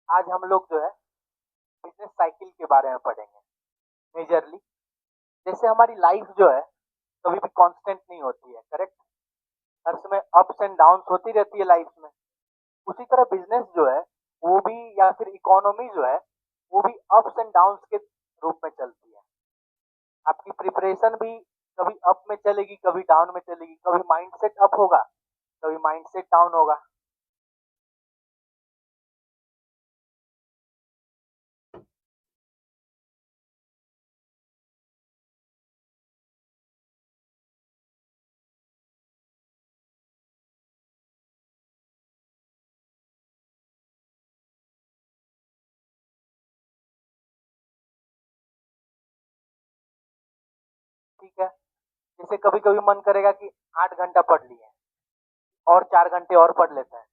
आज हम लोग जो है बिजनेस साइकिल के बारे में पढ़ेंगे मेजरली। जैसे हमारी लाइफ जो है कभी भी कांस्टेंट नहीं होती है, करेक्ट। हर समय अप्स एंड डाउन्स होती रहती है लाइफ में। उसी तरह बिजनेस जो है वो भी, या फिर इकोनॉमी जो है वो भी अप्स एंड डाउन्स के रूप में चलती है। आपकी प्रिपरेशन भी कभी अप में चलेगी, कभी डाउन में चलेगी, कभी माइंडसेट अप होगा, कभी माइंडसेट डाउन होगा। ठीक है। जैसे कभी कभी मन करेगा कि 8 घंटा पढ़ लिए और 4 घंटे और पढ़ लेते हैं।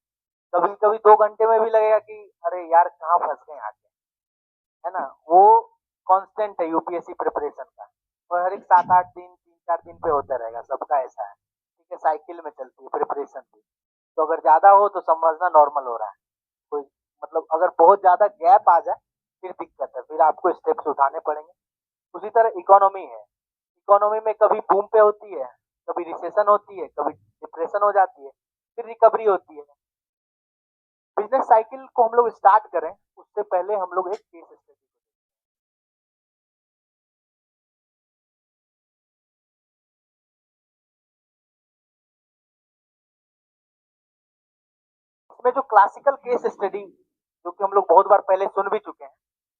कभी कभी 2 घंटे में भी लगेगा कि अरे यार कहाँ फंस गए आके, है ना। वो कांस्टेंट है यूपीएससी प्रिपरेशन का। और हर एक 7-8 दिन, 3-4 दिन पे होता रहेगा, सबका ऐसा है। ठीक है, साइकिल में चलती है प्रिपरेशन भी। तो अगर ज्यादा हो तो समझना नॉर्मल हो रहा है। कोई मतलब अगर बहुत ज्यादा गैप आ जाए फिर दिक्कत है, फिर आपको स्टेप्स उठाने पड़ेंगे। उसी तरह इकोनॉमी है। इकोनॉमी में कभी बूम पे होती है, कभी रिसेशन होती है, कभी डिप्रेशन हो जाती है, फिर रिकवरी होती है। बिजनेस साइकिल को हम लोग स्टार्ट करें उससे पहले हम लोग एक केस स्टडी, इसमें जो क्लासिकल केस स्टडी जो कि हम लोग बहुत बार पहले सुन भी चुके हैं,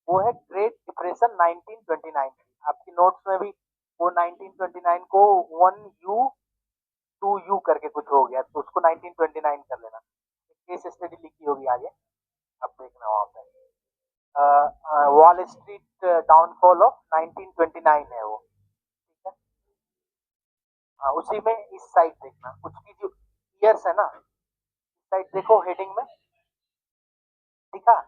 वो है ग्रेट डिप्रेशन 1929 की। आपकी नोट्स में भी वो 1929 को 1U 2U करके कुछ हो गया, तो उसको 1929 कर लेना। केस स्टडी लिखी होगी आगे, अब देखना वहां पे। वॉल स्ट्रीट डाउनफॉल ऑफ 1929 है वो। ठीक है। हाँ, उसी में इस साइड देखना, उसकी जो ईयर्स है ना, इस साइड देखो हेडिंग में दिखा।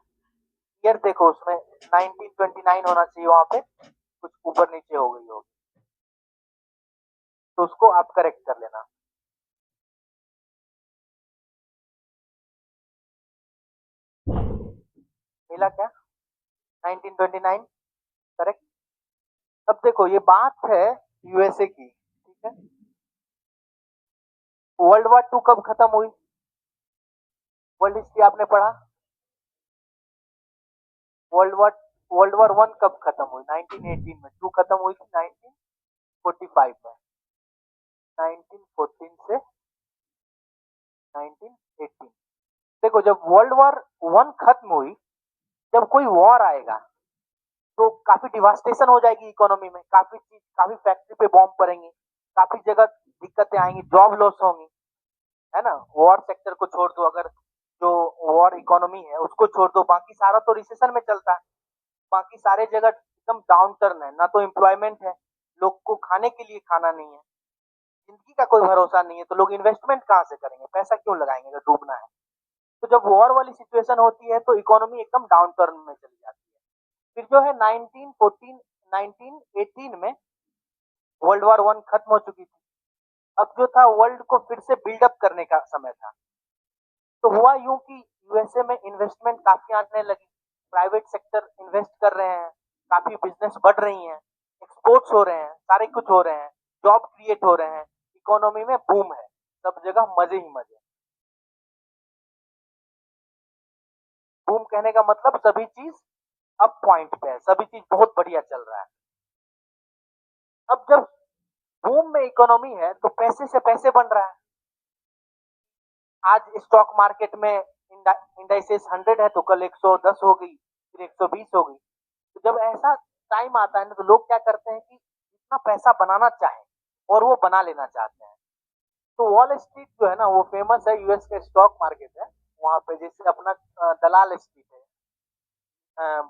ईयर देखो उसमें 1929 होना चाहिए वहां पे, कुछ ऊपर नीचे हो गई होगी, तो उसको आप करेक्ट कर लेना। मिला क्या? 1929 करेक्ट। अब देखो ये बात है यूएसए की, ठीक है। वर्ल्ड वॉर 2 कब खत्म हुई? वर्ल्ड हिस्ट्री आपने पढ़ा? वर्ल्ड वॉर वर्ल्ड वॉर 1 कब खत्म हुई? 1918 में। 2 खत्म हुई थी 1945 में। 1914 से 1918। देखो जब वर्ल्ड वॉर 1 खत्म हुई, जब कोई वॉर आएगा तो काफी डिवास्टेशन हो जाएगी इकोनॉमी में, काफी चीज, काफी फैक्ट्री पे बॉम्ब पड़ेंगे, काफी जगह दिक्कतें आएंगी, जॉब लॉस होंगी, है ना। वॉर सेक्टर को छोड़ दो, अगर जो वॉर इकोनॉमी है उसको छोड़ दो, बाकी सारा तो रिसेशन में चलता है। बाकी सारे जगह एकदम डाउन टर्न है, ना तो एम्प्लॉयमेंट है, लोग को खाने के लिए खाना नहीं है, जिंदगी का कोई भरोसा नहीं है, तो लोग इन्वेस्टमेंट कहाँ से करेंगे, पैसा क्यों लगाएंगे अगर डूबना है। तो जब वॉर वाली सिचुएशन होती है तो इकोनॉमी एकदम डाउन टर्न में चली जाती है। फिर जो है 1914 1918 में वर्ल्ड वॉर 1 खत्म हो चुकी थी। अब जो था वर्ल्ड को फिर से बिल्डअप करने का समय था। तो हुआ यूं कि यूएसए में इन्वेस्टमेंट काफी आने लगी, प्राइवेट सेक्टर इन्वेस्ट कर रहे हैं, काफी बिजनेस बढ़ रही हैं, एक्सपोर्ट्स हो रहे हैं, सारे कुछ हो रहे हैं, जॉब क्रिएट हो रहे हैं, इकोनॉमी में बूम है, सब जगह मजे ही मजे। बूम कहने का मतलब सभी चीज अप पॉइंट पे है, सभी चीज बहुत बढ़िया चल रहा है। अब जब बूम में इकोनॉमी है तो पैसे से पैसे बन रहा है। आज स्टॉक मार्केट में इंडाइसेस 100 है तो कल 110 हो गई, फिर 120 हो गई। तो जब ऐसा टाइम आता है ना, तो लोग क्या करते हैं कि जितना पैसा बनाना चाहे और वो बना लेना चाहते हैं। तो वॉल स्ट्रीट जो है ना वो फेमस है, यूएस का स्टॉक मार्केट है। वहां पे जैसे अपना दलाल स्ट्रीट है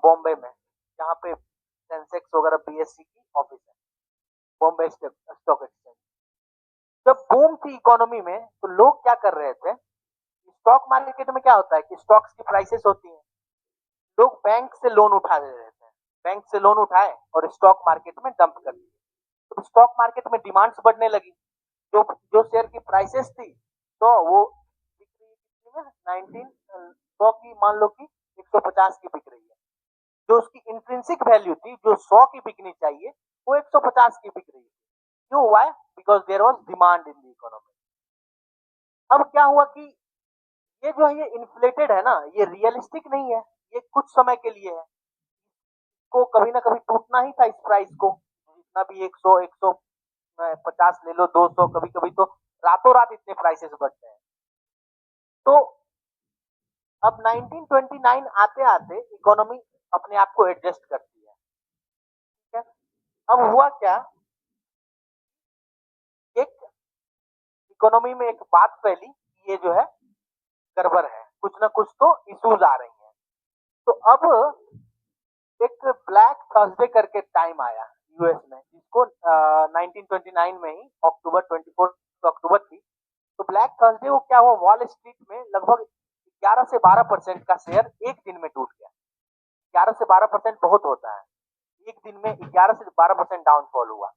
बॉम्बे में, जहाँ पे सेंसेक्स वगैरह बीएससी की ऑफिस है, बॉम्बे स्टॉक एक्सचेंज। जब बूम थी इकोनॉमी में तो लोग क्या कर रहे थे, स्टॉक मार्केट में क्या होता है कि स्टॉक्स की प्राइसेस होती हैं, लोग बैंक से लोन उठा ले रहे थे, बैंक से लोन उठाए और स्टॉक मार्केट में डंप कर दिए। तो स्टॉक मार्केट में डिमांड्स बढ़ने लगी, जो जो शेयर की प्राइसेस थी तो वो बिक रही है कितनी में, 19 100 की मान लो कि 150 की बिक रही है। जो उसकी इंट्रिंसिक वैल्यू थी, जो 100 की बिकनी चाहिए, वो 150 की बिक रही है। क्यों हुआ है? Because there was demand in the economy. अब क्या हुआ कि ये जो है ये इन्फ्लेटेड है ना, ये रियलिस्टिक नहीं है, ये कुछ समय के लिए है। को कभी ना कभी टूटना ही था इस प्राइस को, जितना भी 100 150 ले लो, 200, कभी कभी तो रातों रात इतने प्राइसेस बढ़ते हैं। तो अब 1929 आते आते इकोनॉमी अपने आप को एडजस्ट करती है। ठीक है। अब हुआ क्या, एक इकोनॉमी में एक बात फैली कि ये जो है गड़बड़ है, कुछ ना कुछ तो इश्यूज आ रही हैं। तो अब एक ब्लैक थर्सडे करके टाइम आया यूएस में, जिसको 1929 में ही अक्टूबर 24 अक्टूबर थी। तो ब्लैक थर्सडे को क्या हुआ, वॉल स्ट्रीट में लगभग 11 से 12% का शेयर एक दिन में टूट गया। 11 से 12% बहुत होता है, एक दिन में 11 से 12% डाउनफॉल हुआ।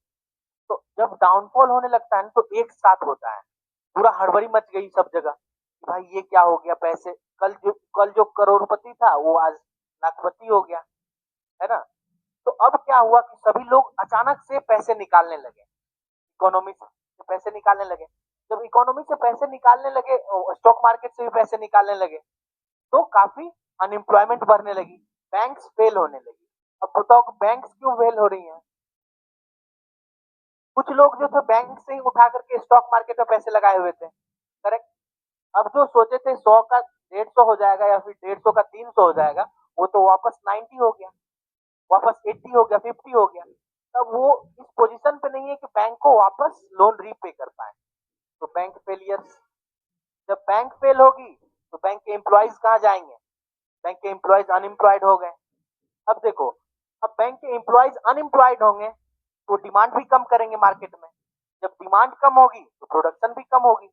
तो जब डाउनफॉल होने लगता है तो एक साथ होता है, पूरा हड़बड़ी मच गई सब जगह कि भाई ये क्या हो गया, पैसे कल जो करोड़पति था वो आज लाखपति हो गया, है ना। तो अब क्या हुआ कि सभी लोग अचानक से पैसे निकालने लगे, इकोनॉमी से पैसे निकालने लगे। जब इकोनॉमी से पैसे निकालने लगे, स्टॉक मार्केट से भी पैसे निकालने लगे, तो काफी अनएम्प्लॉयमेंट बढ़ने लगी, बैंक्स फेल होने लगी। अब बताओ बैंक्स क्यों फेल हो रही हैं? कुछ लोग जो थे बैंक से ही उठा करके स्टॉक मार्केट में पैसे लगाए हुए थे, करेक्ट। अब जो सोचे थे 100 का 150 हो जाएगा या फिर 150 का 300 हो जाएगा, वो तो वापस 90 हो गया, वापस 80 हो गया, 50 हो गया। तब वो इस पोजीशन पे नहीं है कि बैंक को वापस लोन रीपे कर पाए। तो बैंक फेलियर्स, जब बैंक फेल होगी तो बैंक के एम्प्लॉयज कहाँ जाएंगे? बैंक के एम्प्लॉयज अनएम्प्लॉयड हो गए। अब देखो, अब बैंक के एम्प्लॉयज अनएम्प्लॉयड होंगे तो डिमांड भी कम करेंगे मार्केट में। जब डिमांड कम होगी तो प्रोडक्शन भी कम होगी।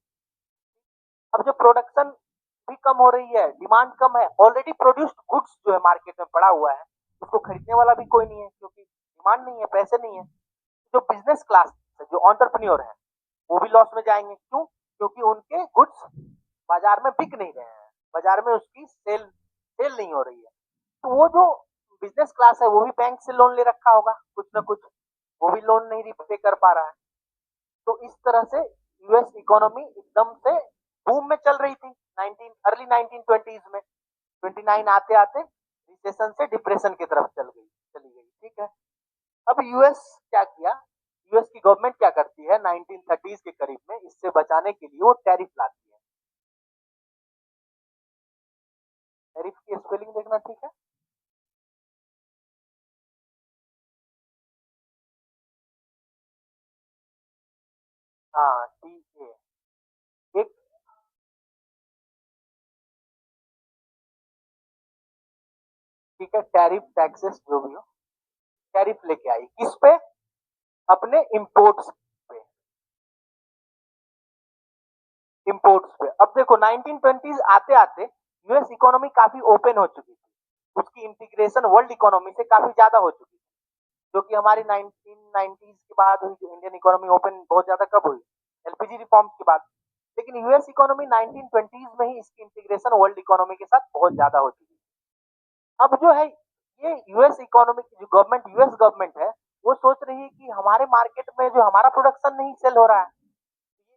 अब जो प्रोडक्शन भी कम हो रही है, डिमांड कम है, ऑलरेडी प्रोड्यूस्ड गुड्स जो है मार्केट में पड़ा हुआ है, उसको खरीदने वाला भी कोई नहीं है, क्योंकि डिमांड नहीं है, पैसे नहीं है। जो बिजनेस क्लास है, जो ऑन्टरप्रन्योर है, वो भी लॉस में जाएंगे। क्यों? क्योंकि उनके गुड्स बाजार में बिक नहीं रहे हैं, बाजार में उसकी सेल सेल नहीं हो रही है। तो वो जो बिजनेस क्लास है वो भी बैंक से लोन ले रखा होगा कुछ ना कुछ, वो भी लोन नहीं रिपे कर पा रहा है। तो इस तरह से यूएस इकोनॉमी एकदम से बूम में चल रही थी 19 अर्ली 1920s में। 29 आते आते रिसेशन से डिप्रेशन की तरफ चली गई। ठीक है। अब यूएस क्या किया, यूएस की गवर्नमेंट क्या करती है 1930s के करीब में, इससे बचाने के लिए वो टैरिफ लाती है। टैरिफ की स्पेलिंग देखना, ठीक है। हाँ, टी ए। एक, ठीक है, टैरिफ टैक्सेस जो भी हो, टैरिफ लेके आई किस पे? अपने इंपोर्ट्स पे, इंपोर्ट्स पे। अब देखो 1920s आते आते यूएस इकोनॉमी काफी ओपन हो चुकी थी, उसकी इंटीग्रेशन वर्ल्ड इकोनॉमी से काफी ज्यादा हो चुकी थी। जो कि हमारी 1990s के बाद हुई, जो इंडियन इकोनॉमी ओपन बहुत ज्यादा कब हुई? एलपीजी रिफॉर्म्स के बाद। लेकिन यूएस इकोनॉमी 1920s में ही इसकी इंटीग्रेशन वर्ल्ड इकोनॉमी के साथ बहुत ज्यादा हो चुकी थी। अब जो है ये यूएस इकोनॉमी की जो गवर्नमेंट, यूएस गवर्नमेंट है, वो सोच रही है कि हमारे मार्केट में जो हमारा प्रोडक्शन नहीं सेल हो रहा है,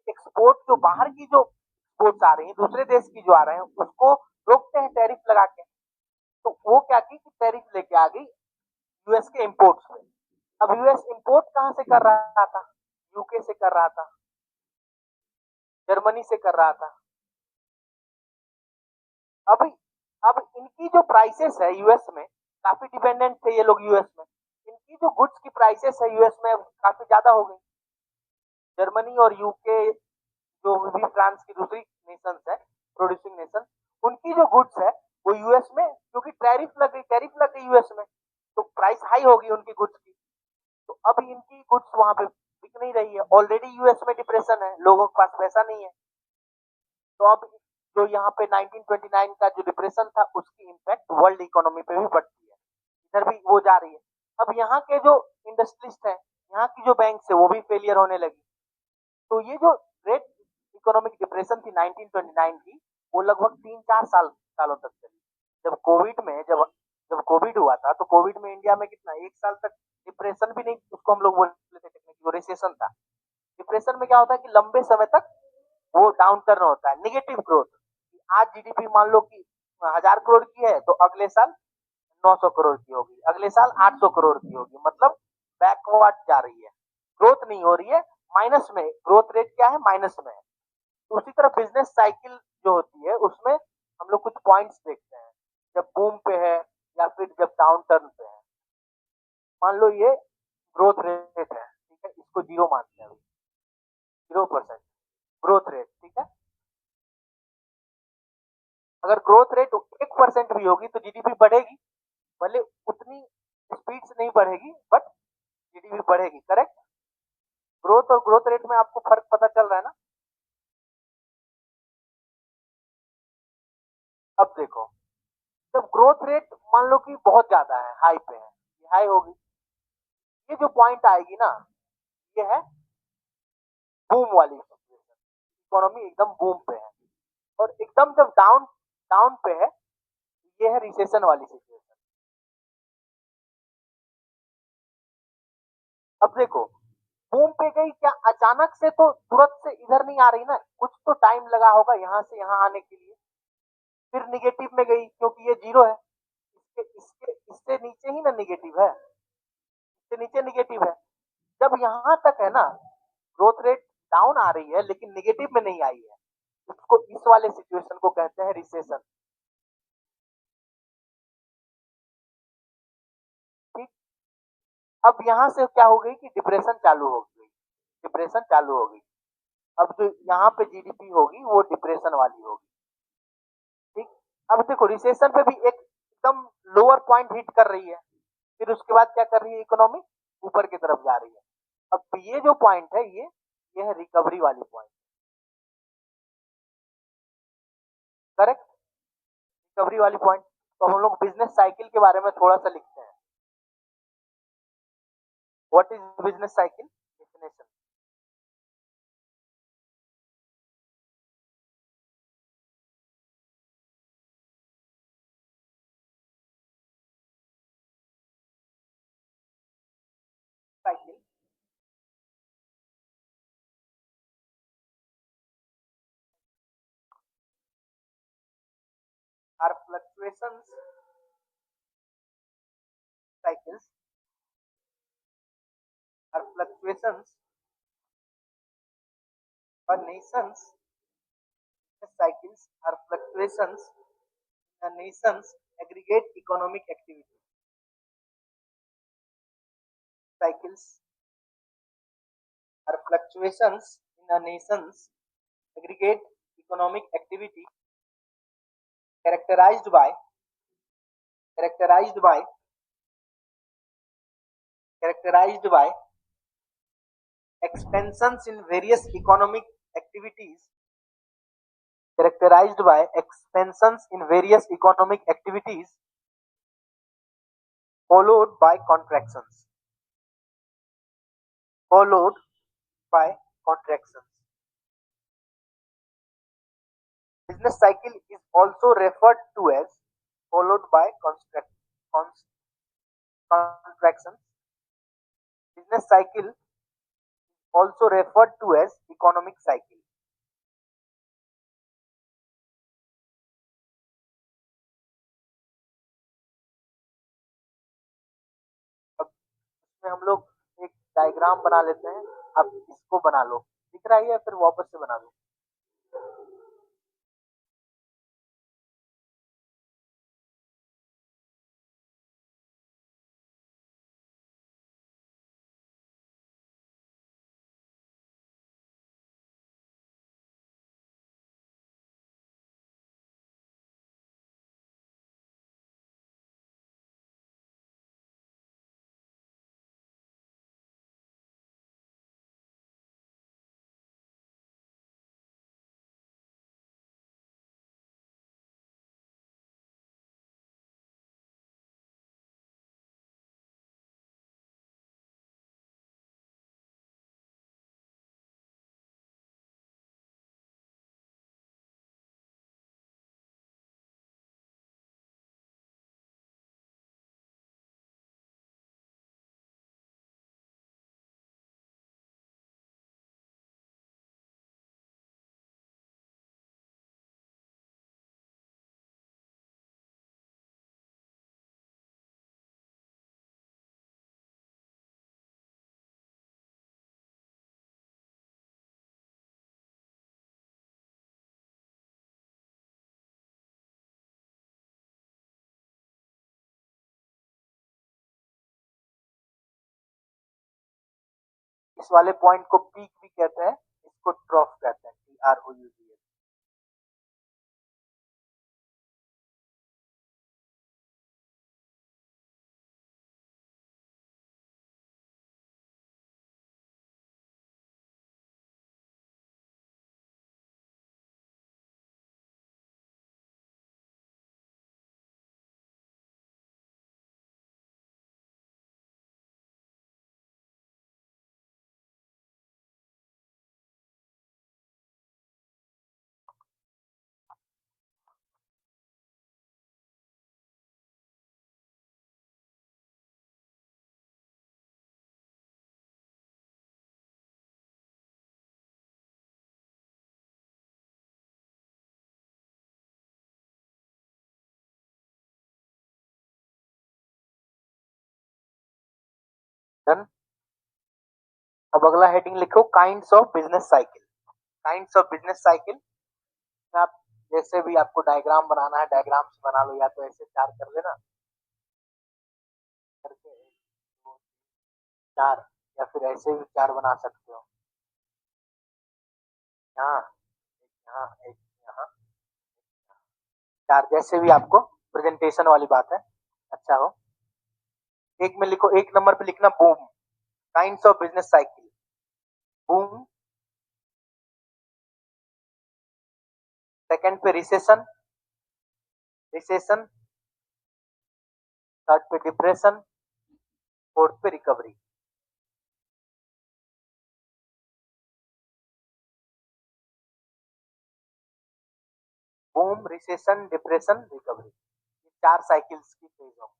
एक्सपोर्ट जो बाहर की जो एक्सपोर्ट्स आ रही हैं, दूसरे देश की जो आ रहे हैं, उसको रोकते हैं टैरिफ लगा के। तो वो क्या की कि टैरिफ लेके आ गई यूएस के इंपोर्ट्स पे। अब यूएस इंपोर्ट कहां से कर रहा था? यूके से कर रहा था, जर्मनी से कर रहा था। अब अब इनकी जो प्राइसेस है यूएस में, काफी डिपेंडेंट थे ये लोग यूएस में, इनकी जो गुड्स की प्राइसेस है यूएस में काफी ज्यादा हो गई। जर्मनी और यूके, जो भी फ्रांस की दूसरी नेशंस है, प्रोड्यूसिंग नेशन, उनकी जो गुड्स है वो यूएस में, क्योंकि टैरिफ लग गई यूएस में, तो प्राइस हाई होगी उनकी गुड्स की। तो अब इनकी गुड्स वहां पे बिक नहीं रही है, ऑलरेडी यूएस में डिप्रेशन है, लोगों के पास पैसा नहीं है। तो अब जो यहाँ पे 1929 का जो डिप्रेशन था, उसकी इम्पैक्ट वर्ल्ड इकोनॉमी पे भी पड़ती है, इधर भी वो जा रही है। अब यहाँ के जो इंडस्ट्रिस्ट हैं, यहाँ की जो बैंक है, वो भी फेलियर होने लगी। तो ये जो ग्रेट इकोनॉमिक डिप्रेशन थी 1929 की, वो लगभग 3-4 सालों तक चली। जब कोविड में जब जब कोविड हुआ था तो कोविड में इंडिया में कितना एक साल तक डिप्रेशन भी नहीं, उसको हम लोग बोलते थे टेक्निकली, रिसेशन था। डिप्रेशन में क्या होता है कि लंबे समय तक वो डाउन टर्न होता है, नेगेटिव ग्रोथ। आज जीडीपी मान लो कि 1000 करोड़ की है तो अगले साल 900 करोड़ की होगी, अगले साल 800 करोड़ की होगी, मतलब बैकवर्ड जा रही है, ग्रोथ नहीं हो रही है, माइनस में, ग्रोथ रेट क्या है, माइनस में है। तो उसी तरह बिजनेस साइकिल जो होती है उसमें हम लोग कुछ पॉइंट्स देखते हैं, जब बूम पे है या फिर जब डाउन टर्न पे है। मान लो ये ग्रोथ रेट है, ठीक है, इसको जीरो मानते हैं अभी, 0% ग्रोथ रेट, ठीक है। अगर ग्रोथ रेट 1% भी होगी तो जीडीपी बढ़ेगी, भले उतनी स्पीड से नहीं बढ़ेगी बट जीडीपी बढ़ेगी, करेक्ट। ग्रोथ और ग्रोथ रेट में आपको फर्क पता चल रहा है ना। अब देखो, जब ग्रोथ रेट मान लो कि बहुत ज्यादा है, हाई पे है, ये हाई होगी, ये जो पॉइंट आएगी ना, ये है बूम वाली सिचुएशन, इकोनॉमी एकदम बूम पे है। और एकदम जब डाउन डाउन पे है, ये है रिसेशन वाली सिचुएशन। अब देखो, बूम पे गई क्या अचानक से तो तुरंत से इधर नहीं आ रही ना, कुछ तो टाइम लगा होगा यहां से यहां आने के लिए। फिर निगेटिव में गई क्योंकि ये जीरो है, इसके इसके इससे नीचे ही ना निगेटिव है, इससे नीचे निगेटिव है। जब यहां तक है ना, ग्रोथ रेट डाउन आ रही है लेकिन निगेटिव में नहीं आई है, उसको इस वाले सिचुएशन को कहते हैं रिसेशन, ठीक। अब यहां से क्या हो गई कि डिप्रेशन चालू हो गई, डिप्रेशन चालू हो गई। अब जो यहाँ पे जीडीपी होगी वो डिप्रेशन वाली होगी, ठीक। अब देखो रिसेशन पे भी एक एकदम लोअर पॉइंट हिट कर रही है, फिर उसके बाद क्या कर रही है इकोनॉमी, ऊपर की तरफ जा रही है। अब ये जो पॉइंट है ये है रिकवरी वाली पॉइंट, करेक्ट, रिकवरी वाली पॉइंट। तो हम लोग बिजनेस साइकिल के बारे में थोड़ा सा लिखते हैं। What is business cycle definition. Cycle are fluctuations, cycles are fluctuations or nations. Cycles are fluctuations in a nation's aggregate economic activity. Cycles are fluctuations in a nation's aggregate economic activity characterized by characterized by characterized by expansions in various economic activities characterized by expansions in various economic activities followed by contractions followed by contractions. Business cycle is also referred to as followed by contractions. Business cycle also referred to as economic cycle. अब इसमें हम लोग एक diagram बना लेते हैं। अब इसको बना लो, दिख रहा है या फिर वापस से बना दो। इस वाले पॉइंट को पीक भी कहते हैं, इसको ट्रॉफ कहते हैं, TROUGH। डन। अब अगला हेडिंग लिखो, kinds of business cycle. Kinds of business cycle, आप जैसे भी आपको डायग्राम बनाना है, डायग्राम्स बना लो, या तो ऐसे चार कर लेना करके, एक दो चार, या फिर ऐसे भी चार बना सकते हो, यहाँ एक, यहाँ एक, यहाँ चार, जैसे भी आपको प्रेजेंटेशन वाली बात है अच्छा हो। एक में लिखो, एक नंबर पे लिखना boom, kinds of business cycle, boom. Second पे रिसेशन, रिसेशन। थर्ड पे डिप्रेशन, फोर्थ पे recovery. Boom, recession, depression, recovery, ये चार साइकिल्स की फेज हो।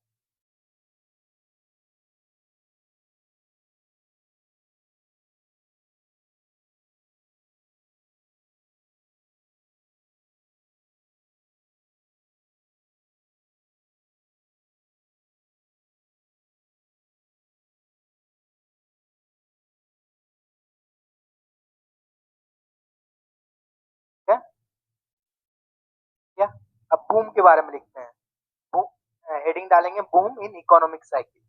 ठीक है क्या? अब बूम के बारे में लिखते हैं। बूम हेडिंग डालेंगे, boom in economic cycle.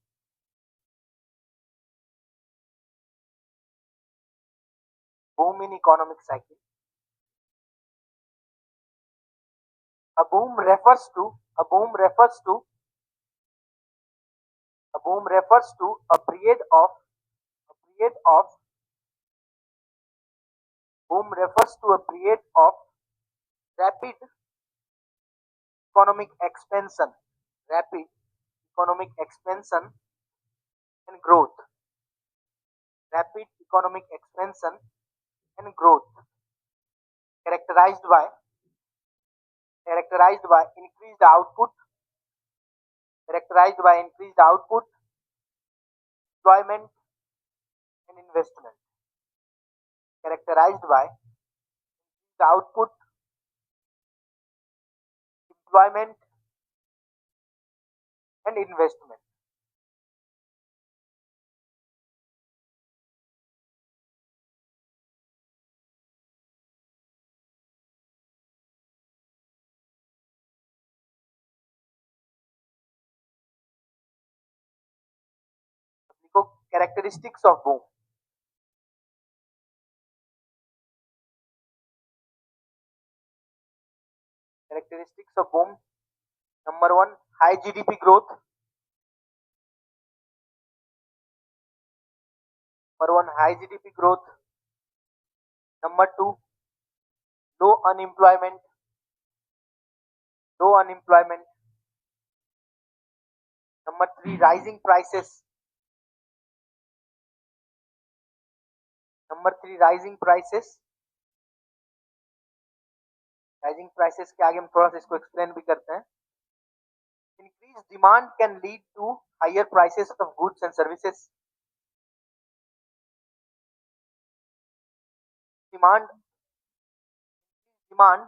Boom in economic cycle. A boom refers to a boom refers to a boom refers to a period of boom refers to a period of rapid economic expansion, rapid economic expansion and growth, rapid economic expansion and growth, characterized by increased output, employment and investment, characterized by increased output, employment and investment। देखो characteristics of boom. Characteristics of boom. Number one, high GDP growth. Number one, high GDP growth. Number two, low unemployment. Low unemployment. Number three, rising prices. Number three, rising prices. Rising prices के आगे हम थोड़ा सा इसको explain भी करते हैं। Increased demand can lead to higher prices of goods and services. Demand demand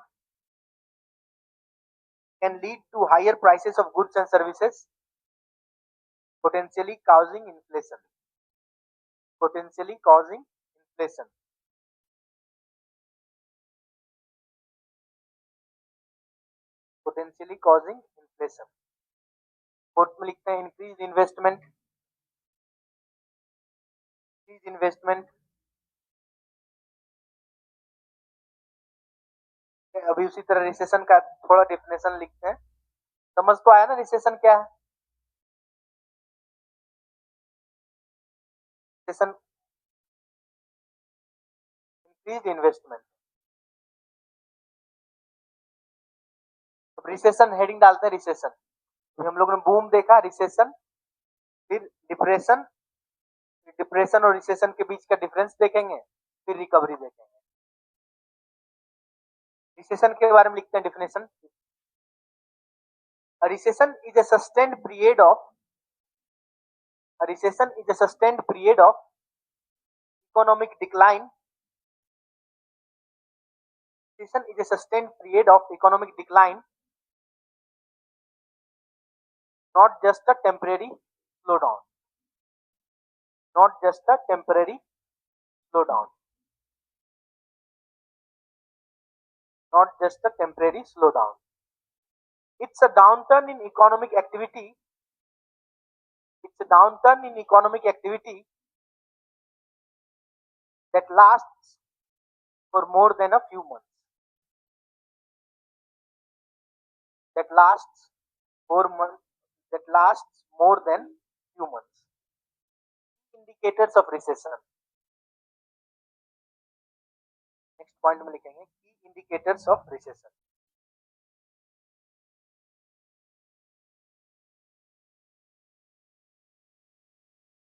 can lead to higher prices of goods and services, potentially causing inflation. Potentially causing inflation. Potentially causing inflation. Fourth में लिखते हैं increase investment. Please investment. अभी उसी तरह recession का थोड़ा definition लिखते हैं। समझ तो आया ना रिसेशन क्या है? Recession increase investment. Recession heading डालते हैं रिसेशन। हम लोग ने बूम देखा, रिसेशन, फिर डिप्रेशन। डिप्रेशन और रिसेशन के बीच का डिफरेंस देखेंगे, फिर रिकवरी देखेंगे। रिसेशन के बारे में लिखते हैं definition. Recession is a sustained period of a recession is a sustained period of economic decline. Recession is a sustained period of economic decline, not just a temporary slowdown. Not just a temporary slowdown. Not just a temporary slowdown. It's a downturn in economic activity. It's a downturn in economic activity that lasts for more than a few months. That lasts that lasts more than few months. Indicators of recession. Next point में लिखेंगे की indicators of recession.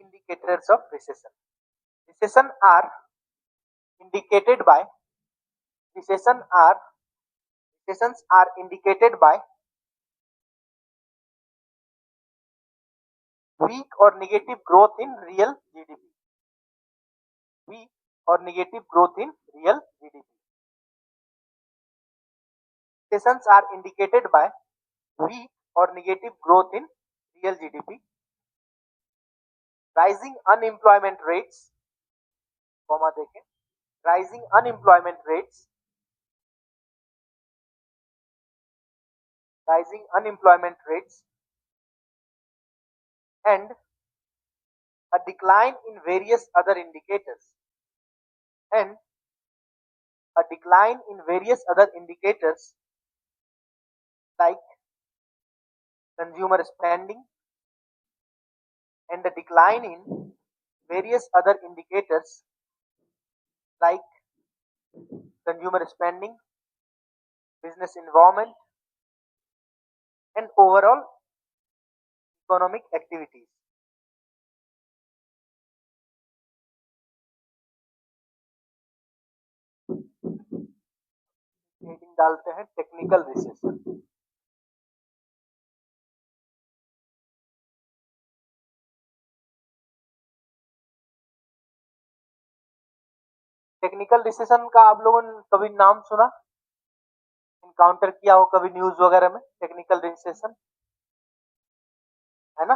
Indicators of recession. Recession are indicated by recession are recessions are indicated by weak or negative growth in real GDP. Weak or negative growth in real GDP. Recessions are indicated by weak or negative growth in real GDP, rising unemployment rates, comma देखें, rising unemployment rates, rising unemployment rates, and a decline in various other indicators, and a decline in various other indicators like consumer spending, and a decline in various other indicators like consumer spending, business environment, and overall economic activities. Heading डालते हैं technical recession. Technical recession का आप लोगों ने कभी नाम सुना, encounter किया हो कभी न्यूज वगैरह में? टेक्निकल रिसेशन है ना,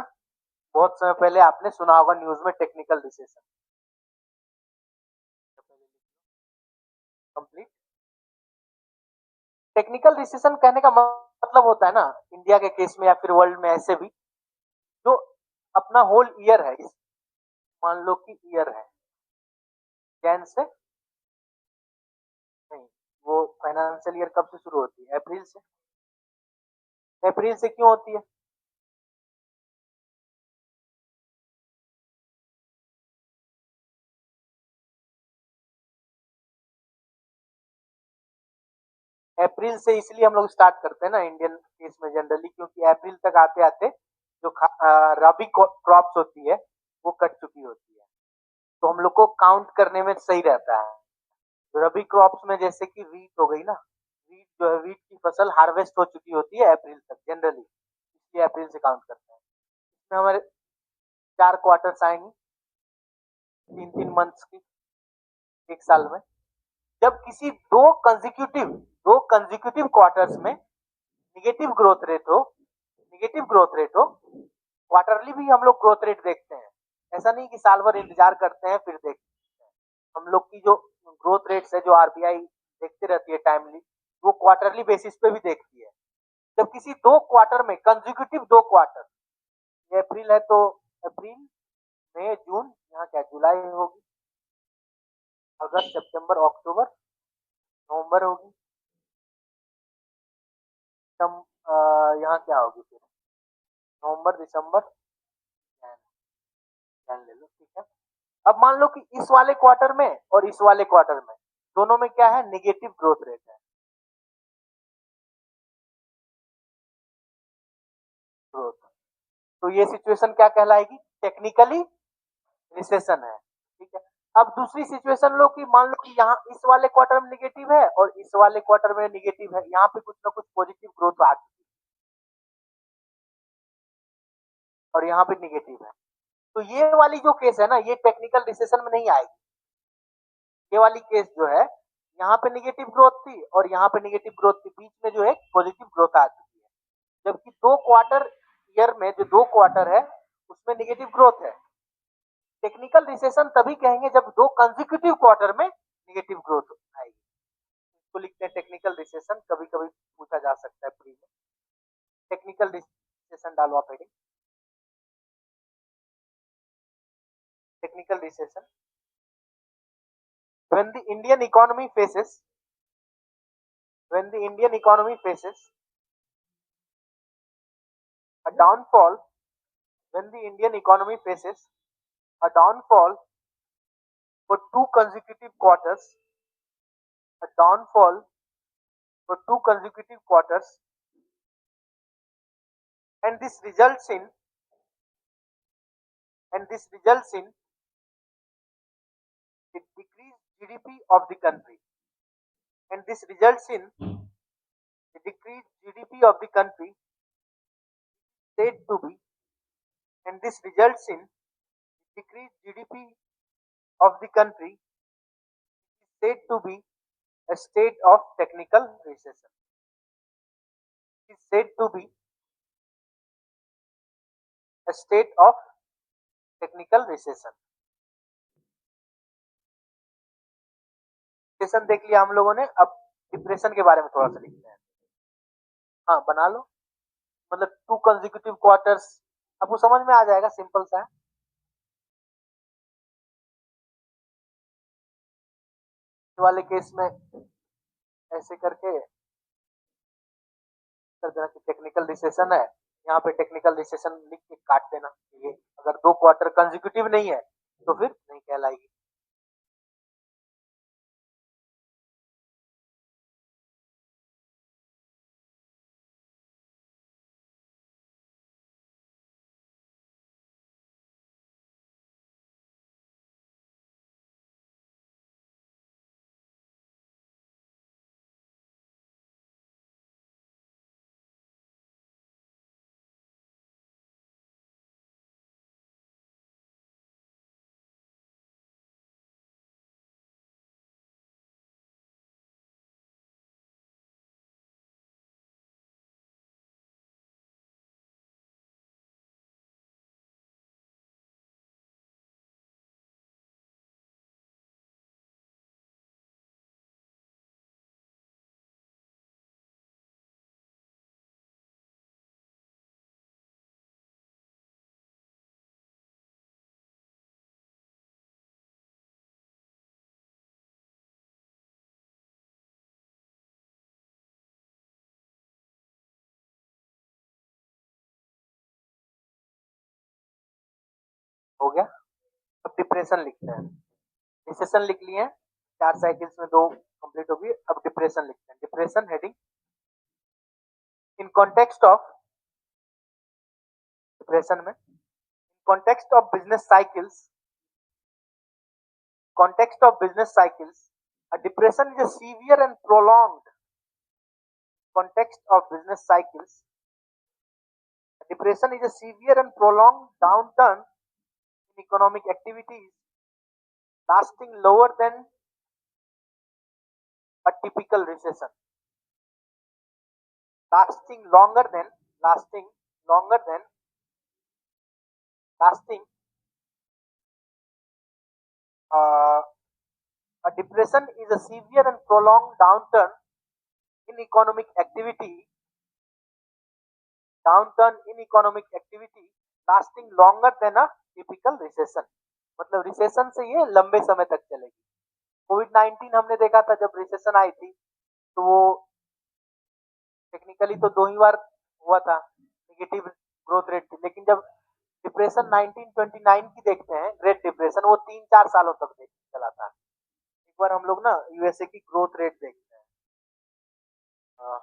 बहुत समय पहले आपने सुना होगा न्यूज में technical recession. Complete. Technical recession कहने का मतलब होता है ना, इंडिया के केस में या फिर वर्ल्ड में ऐसे भी, जो अपना होल ईयर है, मान लो कि ईयर है जैन से नहीं, वो फाइनेंशियल ईयर कब से शुरू होती है? अप्रैल से। अप्रैल से क्यों होती है? अप्रैल से इसलिए हम लोग स्टार्ट करते हैं ना इंडियन केस में जनरली, क्योंकि अप्रैल तक आते आते जो रबी क्रॉप्स होती है वो कट चुकी होती है, तो हम लोग को काउंट करने में सही रहता है। तो रबी क्रॉप्स में जैसे कि वीट हो गई ना, वीट जो है, वीट की फसल हार्वेस्ट हो चुकी होती है अप्रैल तक जनरली, इसलिए अप्रैल से काउंट करते हैं। इसमें हमारे 4 क्वार्टर्स आएंगे, 3-3 मंथ्स की एक साल में। जब किसी दो कंजिक्यूटिव क्वार्टर्स में निगेटिव ग्रोथ रेट हो, क्वार्टरली भी हम लोग ग्रोथ रेट देखते हैं। ऐसा नहीं कि साल भर इंतजार करते हैं फिर देखते हैं। हम लोग की जो ग्रोथ रेट्स है, जो आरबीआई देखती रहती है टाइमली, वो क्वार्टरली बेसिस पे भी देखती है। जब किसी दो क्वार्टर में कंजिक्यूटिव 2 क्वार्टर, ये अप्रैल है तो अप्रैल, मई, जून, यहाँ क्या जुलाई होगी, अगस्त सितंबर अक्टूबर नवंबर होगी, यहाँ क्या होगी फिर, नवंबर दिसंबर जैन, जैन ले लो, ठीक है। अब मान लो कि इस वाले क्वार्टर में और इस वाले क्वार्टर में दोनों में क्या है, निगेटिव ग्रोथ रेट है, ग्रोथ। तो ये सिचुएशन क्या कहलाएगी, टेक्निकली रिसेशन है, ठीक है। अब दूसरी सिचुएशन लो कि मान लो कि यहाँ इस वाले क्वार्टर में निगेटिव है और इस वाले क्वार्टर में निगेटिव है, यहाँ पे कुछ ना कुछ पॉजिटिव ग्रोथ आ चुकी है और यहाँ पे निगेटिव है। तो ये वाली जो केस है ना, ये टेक्निकल रिसेशन में नहीं आएगी। ये वाली केस जो है, यहाँ पे निगेटिव ग्रोथ थी और यहाँ पे निगेटिव ग्रोथ थी, बीच में जो है पॉजिटिव ग्रोथ आ चुकी है। जबकि दो क्वार्टर ईयर में जो दो क्वार्टर है उसमें निगेटिव ग्रोथ है। टेक्निकल रिसेशन तभी कहेंगे जब दो कंसेक्यूटिव क्वार्टर में निगेटिव ग्रोथ आएगी, इसको लिखते हैं टेक्निकल रिसेशन। कभी कभी पूछा जा सकता है प्री में, टेक्निकल रिसेशन डालो आप heading, technical recession. when the indian economy faces when the indian economy faces a downfall when the indian economy faces a downfall for two consecutive quarters a downfall for two consecutive quarters, and this results in and this results in the decreased GDP of the country, and this results in the decreased GDP of the country said to be, and this results in decreased GDP of the country said to be a state of technical recession. It is said to be a state of technical recession. Recession देख लिया हम लोगों ने, अब depression के बारे में थोड़ा सा लिखते हैं। हाँ बना लो, मतलब टू कंसेक्यूटिव क्वार्टर्स, आपको समझ में आ जाएगा, सिंपल सा है। वाले केस में ऐसे करके कर देना कि टेक्निकल रिसेशन है, यहाँ पे टेक्निकल रिसेशन लिख के काट देना। ये अगर दो क्वार्टर कंसेक्यूटिव नहीं है तो फिर नहीं कहलाएगी। हो गया। अब डिप्रेशन लिखते हैं। रिसेशन लिख लिए, चार साइकिल्स में दो कंप्लीट होगी। अब डिप्रेशन लिखते हैं। Depression heading, in context of depression में, context of business cycles context of business cycles a depression is a severe and prolonged context of business cycles a depression is a severe and prolonged downturn in economic activities lasting lower than a typical recession, lasting longer than lasting longer than lasting uh, a depression is a severe and prolonged in economic activity downturn in economic activity lasting longer than a typical recession। मतलब recession से ये लंबे समय तक चलेगी। कोविड-19 हमने देखा था जब रिसेशन आई थी, तो वो टेक्निकली तो 2 ही बार हुआ था, नेगेटिव ग्रोथ रेट थी। लेकिन जब डिप्रेशन 1929 की देखते हैं, ग्रेट डिप्रेशन, वो 3-4 सालों तक देख चला था। एक बार हम लोग ना यूएसए की ग्रोथ रेट देखते हैं। अ,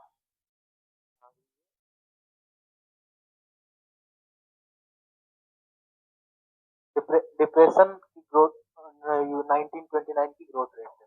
डिप्रेशन की ग्रोथ 1929 की ग्रोथ रेट है।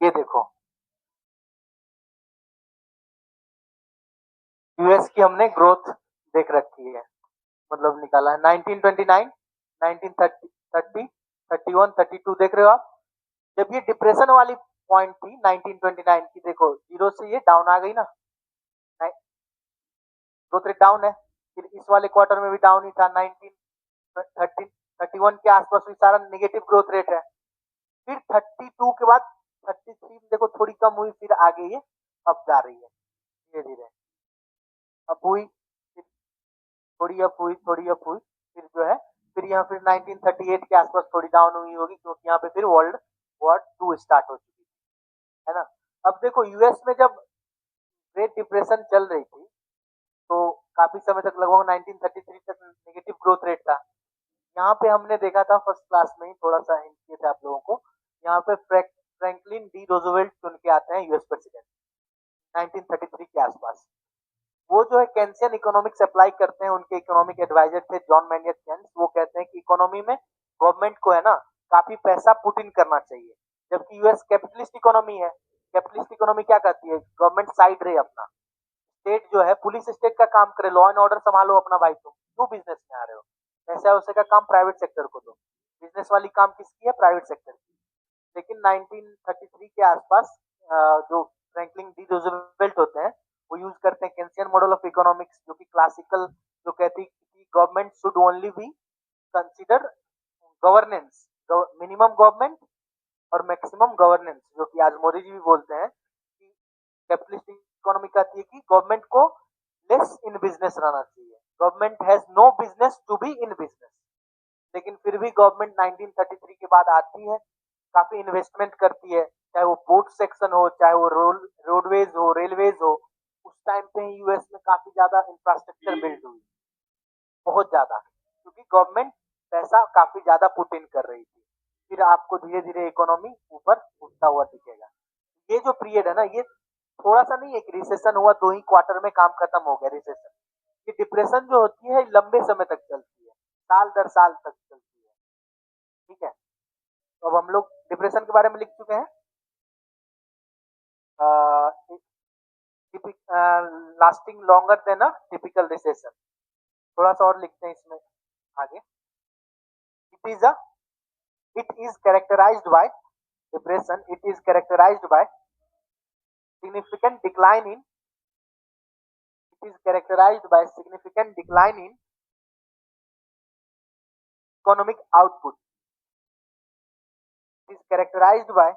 ये देखो, यूएस की हमने ग्रोथ देख रखी है, मतलब निकाला है 1929, 1930, 30, 31, 32, देख रहे हो आप। जब ये डिप्रेशन वाली पॉइंट थी 1929 की, देखो जीरो से ये डाउन आ गई ना, ग्रोथ रेट डाउन है। फिर इस वाले क्वार्टर में भी डाउन ही था, 1930, 31 के आसपास भी सारा नेगेटिव ग्रोथ रेट है। फिर 32 के बाद 33 देखो थोड़ी कम हुई, फिर आगे ये अब जा रही है धीरे धीरे। अब हुई, फिर थोड़ी अप हुई, थोड़ी अप हुई, फिर जो है, फिर यहाँ फिर 1938 के आसपास थोड़ी डाउन हुई होगी, क्योंकि यहाँ पे फिर वर्ल्ड वॉर 2 स्टार्ट हो चुकी है ना। अब देखो यूएस में जब ग्रेट डिप्रेशन चल रही थी, तो काफी समय तक, लगभग 1933 तक नेगेटिव ग्रोथ रेट था। यहाँ पे हमने देखा था फर्स्ट क्लास में ही, थोड़ा सा हिंट किए थे आप लोगों को। यहाँ पे फ्रैंकलिन डी रोजवेल्ट चुन के आते हैं यूएस प्रेसिडेंट 1933 के आसपास। वो जो है केन्सियन इकोनॉमिक्स अप्लाई करते हैं, उनके इकोनॉमिक एडवाइजर थे जॉन मैनियट केन्स। वो कहते हैं कि इकोनॉमी में गवर्नमेंट को है ना काफी पैसा पुट इन करना चाहिए, जबकि यूएस कैपिटलिस्ट इकोनॉमी है। कैपिटलिस्ट इकोनॉमी क्या कहती है, गवर्नमेंट साइड रहे अपना, स्टेट जो है पुलिस स्टेट का काम करे, लॉ एंड ऑर्डर संभालो अपना भाई, तुम क्यों बिजनेस में आ रहे हो, पैसा वैसे का काम प्राइवेट सेक्टर को दो। बिजनेस वाली काम किसकी है, प्राइवेट सेक्टर की। लेकिन 1933 के आसपास जो फ्रैंकलिन डी रूजवेल्ट होते हैं, वो यूज करते हैं केन्सियन मॉडल ऑफ इकोनॉमिक्स, जो कि क्लासिकल, जो कहती है कि government should only be consider governance, minimum government और मैक्सिमम गवर्नेंस, जो कि आज मोदी जी भी बोलते हैं कि कैपिटलिस्ट इकोनॉमी कहती है कि गवर्नमेंट को लेस इन बिजनेस रहना चाहिए, government has no business to be in business. लेकिन फिर भी गवर्नमेंट 1933 के बाद आती है, काफी इन्वेस्टमेंट करती है, चाहे वो पोर्ट सेक्शन हो, चाहे वो रोडवेज हो, रेलवेज हो। उस टाइम पे यूएस में काफी ज्यादा इंफ्रास्ट्रक्चर बिल्ड हुई, बहुत ज्यादा, क्योंकि गवर्नमेंट पैसा काफी ज्यादा पुट इन कर रही थी। फिर आपको धीरे धीरे इकोनॉमी ऊपर उठता हुआ दिखेगा। ये जो पीरियड है ना, ये थोड़ा सा नहीं है कि रिसेशन हुआ 2 ही क्वार्टर में काम खत्म हो गया रिसेशन। ये डिप्रेशन जो होती है लंबे समय तक चलती है, साल दर साल तक चलती है। ठीक है, तो अब हम लोग डिप्रेशन के बारे में लिख चुके हैं। Lasting longer than a typical recession, थोड़ा सा और लिखते हैं इसमें आगे। It is a it is characterized by depression, it is characterized by significant decline in it is characterized by significant decline in economic output. It is characterized by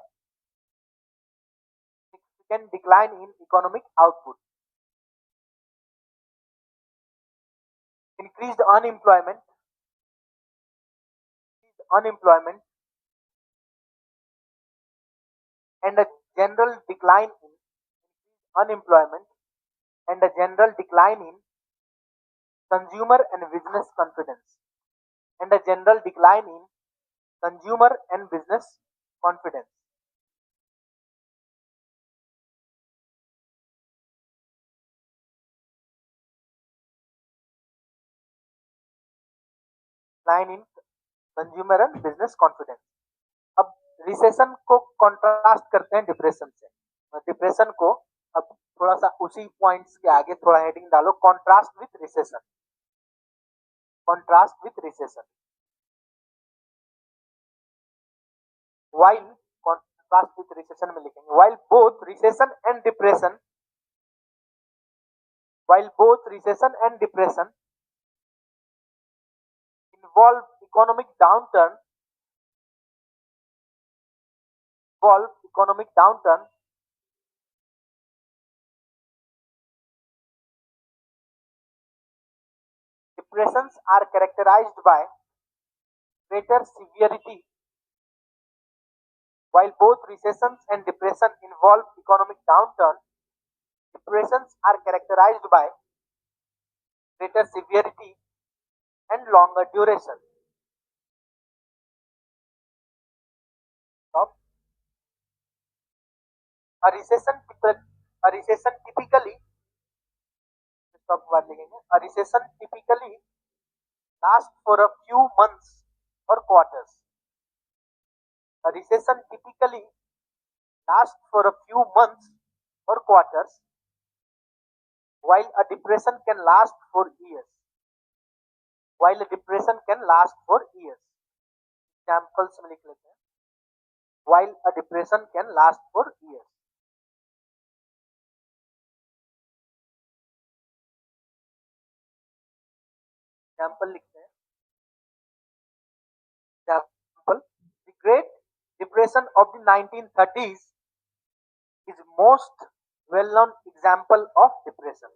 significant decline in economic output. increased unemployment and a general decline in unemployment and a general decline in consumer and business confidence and a general decline in consumer and business confidence. Decline in consumer and business confidence. अब recession को contrast करते हैं depression से। Depression को अब थोड़ा सा उसी पॉइंट्स के आगे थोड़ा हेडिंग डालो, contrast with recession. Contrast with recession. while contrast with recession में लिखेंगे while both recession and depression involve economic downturn depressions are characterized by greater severity. While both recessions and depression involve economic downturn, depressions are characterized by greater severity and longer duration. Stop. A recession typically stop बात लिखेंगे। A recession typically lasts for a few months or quarters. A recession typically lasts for a few months or quarters, while a depression can last for years. Examples में लिख लेते हैं। While a depression can last for years. Example लिखते हैं। Example: the Great Depression of the 1930s is most well-known example of depression.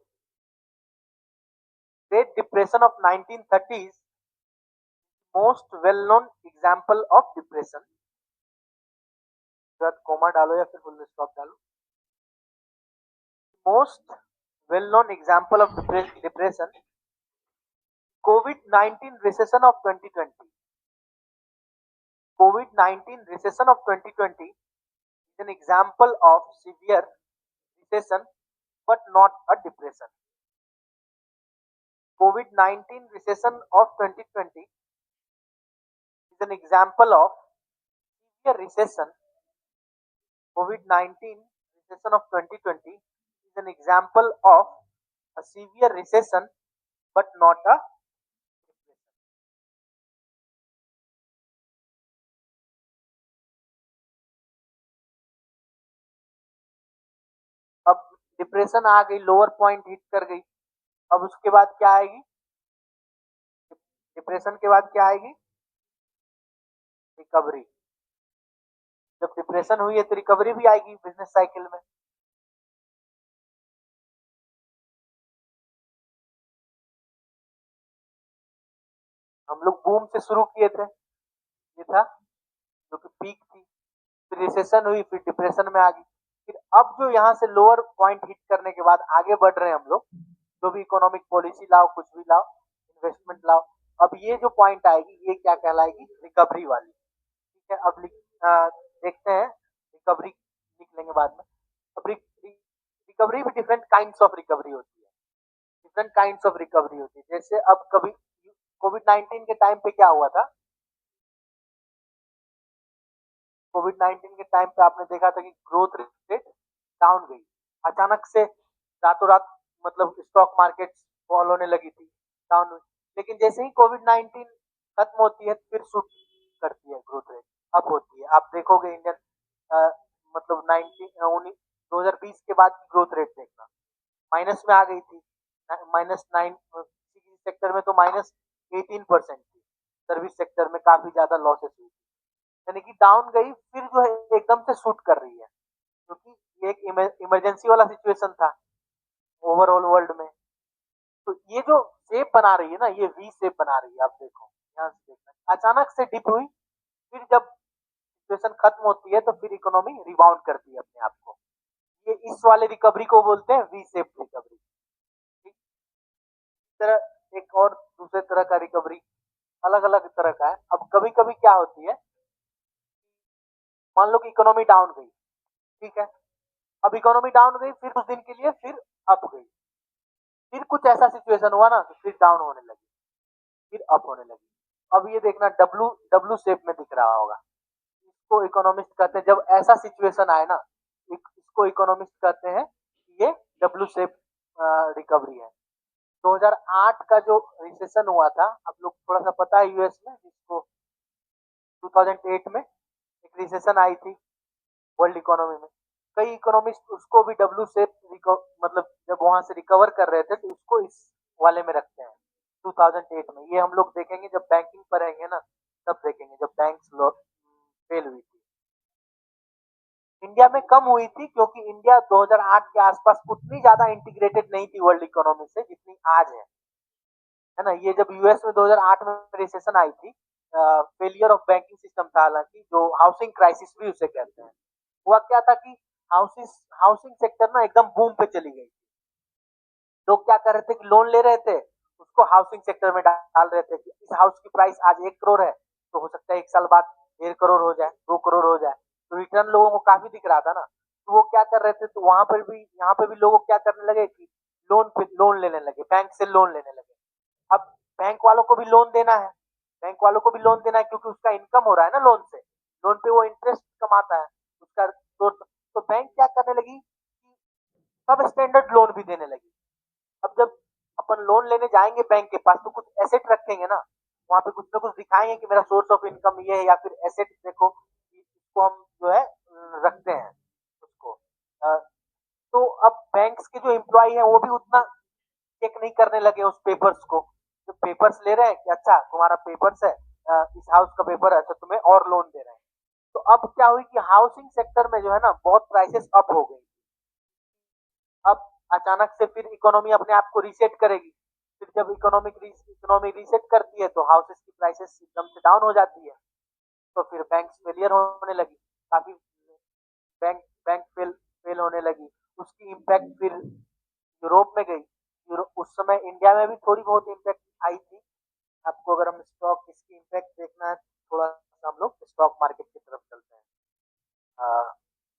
Great Depression of 1930s most well-known example of depression. Comma डालो या फिर full stop डालो। Most well-known example of depression. COVID-19 recession of 2020. COVID-19 recession of 2020 is an example of severe recession but not a depression. COVID-19 recession of 2020 is an example of severe recession. COVID-19 recession of 2020 is an example of a severe recession but not a depression. अब depression आ गई, lower point hit कर गई, अब उसके बाद क्या आएगी? Depression के बाद क्या आएगी? रिकवरी। जब डिप्रेशन हुई है तो रिकवरी भी आएगी बिजनेस साइकिल में। हम लोग बूम से शुरू किए थे, ये था जो कि पीक थी, फिर रिसेशन हुई, फिर डिप्रेशन में आ गई, फिर अब जो यहाँ से लोअर पॉइंट हिट करने के बाद आगे बढ़ रहे हैं हम लोग, जो भी इकोनॉमिक पॉलिसी लाओ, कुछ भी लाओ, इन्वेस्टमेंट लाओ, अब ये जो पॉइंट आएगी ये क्या कहलाएगी? रिकवरी वाली। ठीक है, अब देखते हैं, रिकवरी लिख लेंगे बाद में। अब रिकवरी भी डिफरेंट काइंड्स ऑफ रिकवरी होती है, जैसे अब कभी कोविड-19 के टाइम पे क्या हुआ था? कोविड-19 के टाइम पे आपने देखा था कि ग्रोथ रेट डाउन गई, अचानक से रातों रात, मतलब स्टॉक मार्केट फॉल होने लगी थी, डाउन हुई, लेकिन जैसे ही कोविड-19 खत्म होती है फिर शूट करती है ग्रोथ रेट, अब होती है। आप देखोगे इंडियन मतलब 2020 के बाद की ग्रोथ रेट देखना, माइनस में आ गई थी, -9, किसी सेक्टर में तो -18% थी, सर्विस सेक्टर में काफी ज्यादा लॉसेस हुई, यानी कि डाउन गई, फिर जो है एकदम से शूट कर रही है, क्योंकि ये एक इमरजेंसी वाला सिचुएशन था ओवरऑल वर्ल्ड में। तो ये जो शेप बना रही है ना, ये वी शेप बना रही है, आप देखो ध्यान से देखना, अचानक से डिप हुई, फिर जब सिचुएशन खत्म होती है तो फिर इकोनॉमी रिबाउंड करती है अपने आप को। ये इस वाले रिकवरी को बोलते हैं वी शेप रिकवरी। ठीक, इस तरह एक और दूसरे तरह का रिकवरी अलग अलग तरह का है। अब कभी कभी क्या होती है, मान लो कि इकोनॉमी डाउन गई, ठीक है, अब इकोनॉमी डाउन गई, फिर कुछ दिन के लिए फिर अप गई, फिर कुछ ऐसा सिचुएशन हुआ ना कि फिर डाउन होने लगी, फिर अप होने लगी। अब ये देखना डब्लू डब्लू शेप में दिख रहा होगा, इसको इकोनॉमिस्ट कहते हैं, जब ऐसा सिचुएशन आए ना, इसको इकोनॉमिस्ट कहते हैं कि ये डब्लू शेप रिकवरी है। 2008 का जो रिसेशन हुआ था, आप लोग थोड़ा सा पता है यूएस में, जिसको 2008 में एक रिसेशन आई थी वर्ल्ड इकोनॉमी में, कई इकोनॉमिस्ट उसको भी डब्ल्यू शेप मतलब जब वहां से रिकवर कर रहे थे तो उसको इस वाले में रखते हैं 2008 में। ये हम लोग देखेंगे जब बैंकिंग पढ़ेंगे ना, तब देखेंगे जब बैंक्स फेल हुई थी। इंडिया में कम हुई थी क्योंकि इंडिया 2008 के आसपास उतनी ज्यादा इंटीग्रेटेड नहीं थी वर्ल्ड इकोनॉमी से जितनी आज है ना। ये जब यूएस में 2008 में रिसेशन आई थी, फेलियर ऑफ बैंकिंग सिस्टम था, हालांकि जो हाउसिंग क्राइसिस भी उसे कहते हैं। हुआ क्या था कि हाउसिंग सेक्टर ना एकदम बूम पे चली गई। लोग क्या कर रहे थे कि लोन ले रहे थे, उसको हाउसिंग सेक्टर में डाल रहे थे कि इस हाउस की प्राइस आज 1 करोड़ है, तो हो सकता है 1 साल बाद 1.5 करोड़ हो जाए, 2 करोड़ हो जाए, तो रिटर्न लोगों को काफी दिख रहा था ना। तो वो क्या कर रहे थे, तो वहां पर भी यहाँ पे भी लोग क्या करने लगे कि लोन पे लोन लेने लगे, बैंक से लोन लेने लगे। अब बैंक वालों को भी लोन देना है, बैंक वालों को भी लोन देना है क्योंकि उसका इनकम हो रहा है ना लोन से, लोन पे वो इंटरेस्ट कमाता है उसका। तो बैंक क्या करने लगी कि सब स्टैंडर्ड लोन भी देने लगी। अब जब अपन लोन लेने जाएंगे बैंक के पास तो कुछ एसेट रखेंगे ना, वहां पे कुछ ना कुछ दिखाएंगे कि मेरा सोर्स ऑफ इनकम ये है, या फिर एसेट देखो इसको हम जो है रखते हैं उसको। तो अब बैंक्स के जो एम्प्लॉय है वो भी उतना चेक नहीं करने लगे उस पेपर्स को। जो पेपर्स ले रहे हैं कि अच्छा तुम्हारा पेपर्स है, इस हाउस का पेपर है, तो तुम्हें और लोन दे रहे हैं। तो अब क्या हुई कि हाउसिंग सेक्टर में जो है ना बहुत प्राइसेस अप हो गई। अब अचानक से फिर इकोनॉमी अपने आप को रीसेट करेगी, फिर जब इकोनॉमी रीसेट करती है तो हाउसेस की प्राइसेस एकदम से डाउन हो जाती है, तो फिर बैंक फेलियर होने लगी, काफी बैंक बैंक फेल होने लगी। उसकी इम्पैक्ट फिर यूरोप में गई। यूरोप उस समय इंडिया में भी थोड़ी बहुत इम्पैक्ट आई थी। आपको अगर हम स्टॉक इसकी इम्पैक्ट देखना है, थोड़ा सा हम लोग स्टॉक मार्केट की तरफ चलते हैं।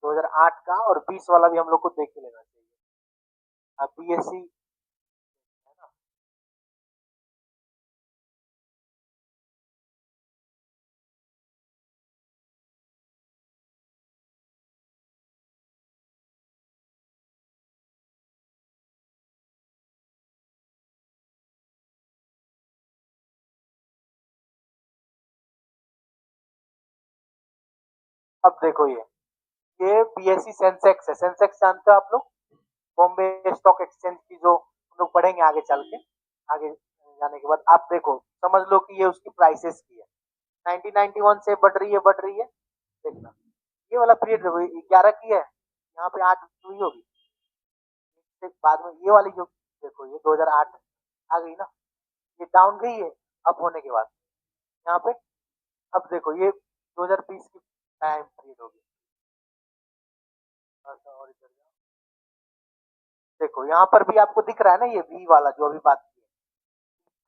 2008 का और 20 वाला भी हम लोग को देख के लेना चाहिए। बीएससी है ना, अब देखो ये बीएससी सेंसेक्स है। सेंसेक्स जानते हो आप लोग, बॉम्बे स्टॉक एक्सचेंज की, जो हम लोग पढ़ेंगे आगे चल के, आगे जाने के बाद आप देखो समझ लो कि ये उसकी प्राइसेस की है। 1991 से बढ़ रही है देखना। ये वाला पीरियड 11 की है, यहाँ पे 8 हुई होगी। इसके बाद में ये वाली जो देखो ये 2008 आ गई ना, ये डाउन गई है अप होने के बाद यहाँ पे। अब देखो ये 2020 की टाइम पीरियड होगी। और इधर जाओ। देखो यहाँ पर भी आपको दिख रहा है ना, ये वी वाला जो अभी बात की है,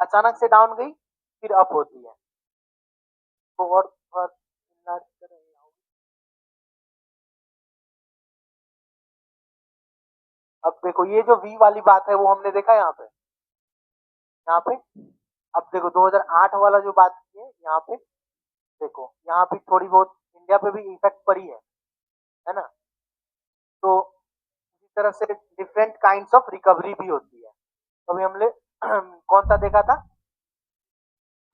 अचानक से डाउन गई फिर अप होती है। तो और enlarge करें यहाँ। अब देखो ये जो वी वाली बात है वो हमने देखा यहाँ पे। अब देखो 2008 वाला जो बात की है यहाँ पे, देखो यहाँ पे थोड़ी बहुत इंडिया पे भी इफेक्ट पड़ी है ना। तो इसी तरह से डिफरेंट काइंड्स ऑफ रिकवरी भी होती है। तो अभी हमने कौन सा देखा था,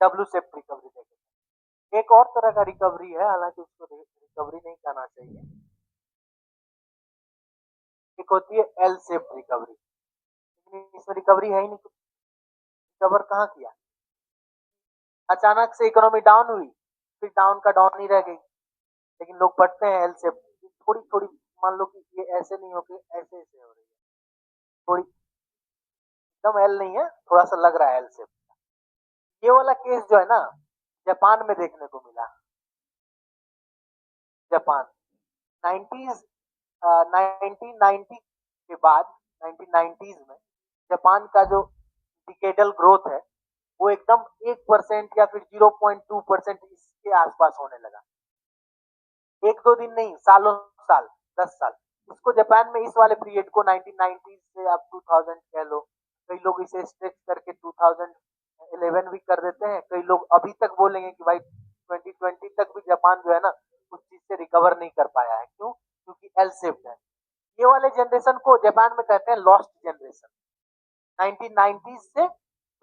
डब्ल्यू शेप रिकवरी देखा। एक और तरह का रिकवरी है, हालांकि उसको रिकवरी नहीं कहना चाहिए, एक होती है एल शेप रिकवरी। लेकिन इसमें रिकवरी है ही नहीं, कुछ रिकवर कहाँ किया। अचानक से इकोनॉमी डाउन हुई, फिर डाउन का डाउन ही रह गई, लेकिन लोग पढ़ते हैं एल शेप। थोड़ी थोड़ी मान लो कि ये ऐसे नहीं हो के ऐसे ऐसे हो रही है थोड़ी। एकदम एल नहीं है, थोड़ा सा लग रहा है एल से। ये वाला केस जो है ना जापान में देखने को मिला। जापान 90s 1990 के बाद 1990s में जापान का जो डिकेडल ग्रोथ है वो एकदम 1% या फिर 0.2% इसके आसपास होने लगा। एक दो दिन नहीं, सालों साल, 10 साल। इसको जापान में इस वाले पीरियड को 1990 से आप 2000 कह लो, कई लोग इसे स्ट्रेच करके 2011 भी कर देते हैं, कई लोग अभी तक बोलेंगे कि भाई 2020 तक भी जापान जो है ना उस चीज से रिकवर नहीं कर पाया है। क्यों? क्योंकि एल शेप्ड है। ये वाले जनरेशन को जापान में कहते हैं लॉस्ट जनरेशन। 1990 से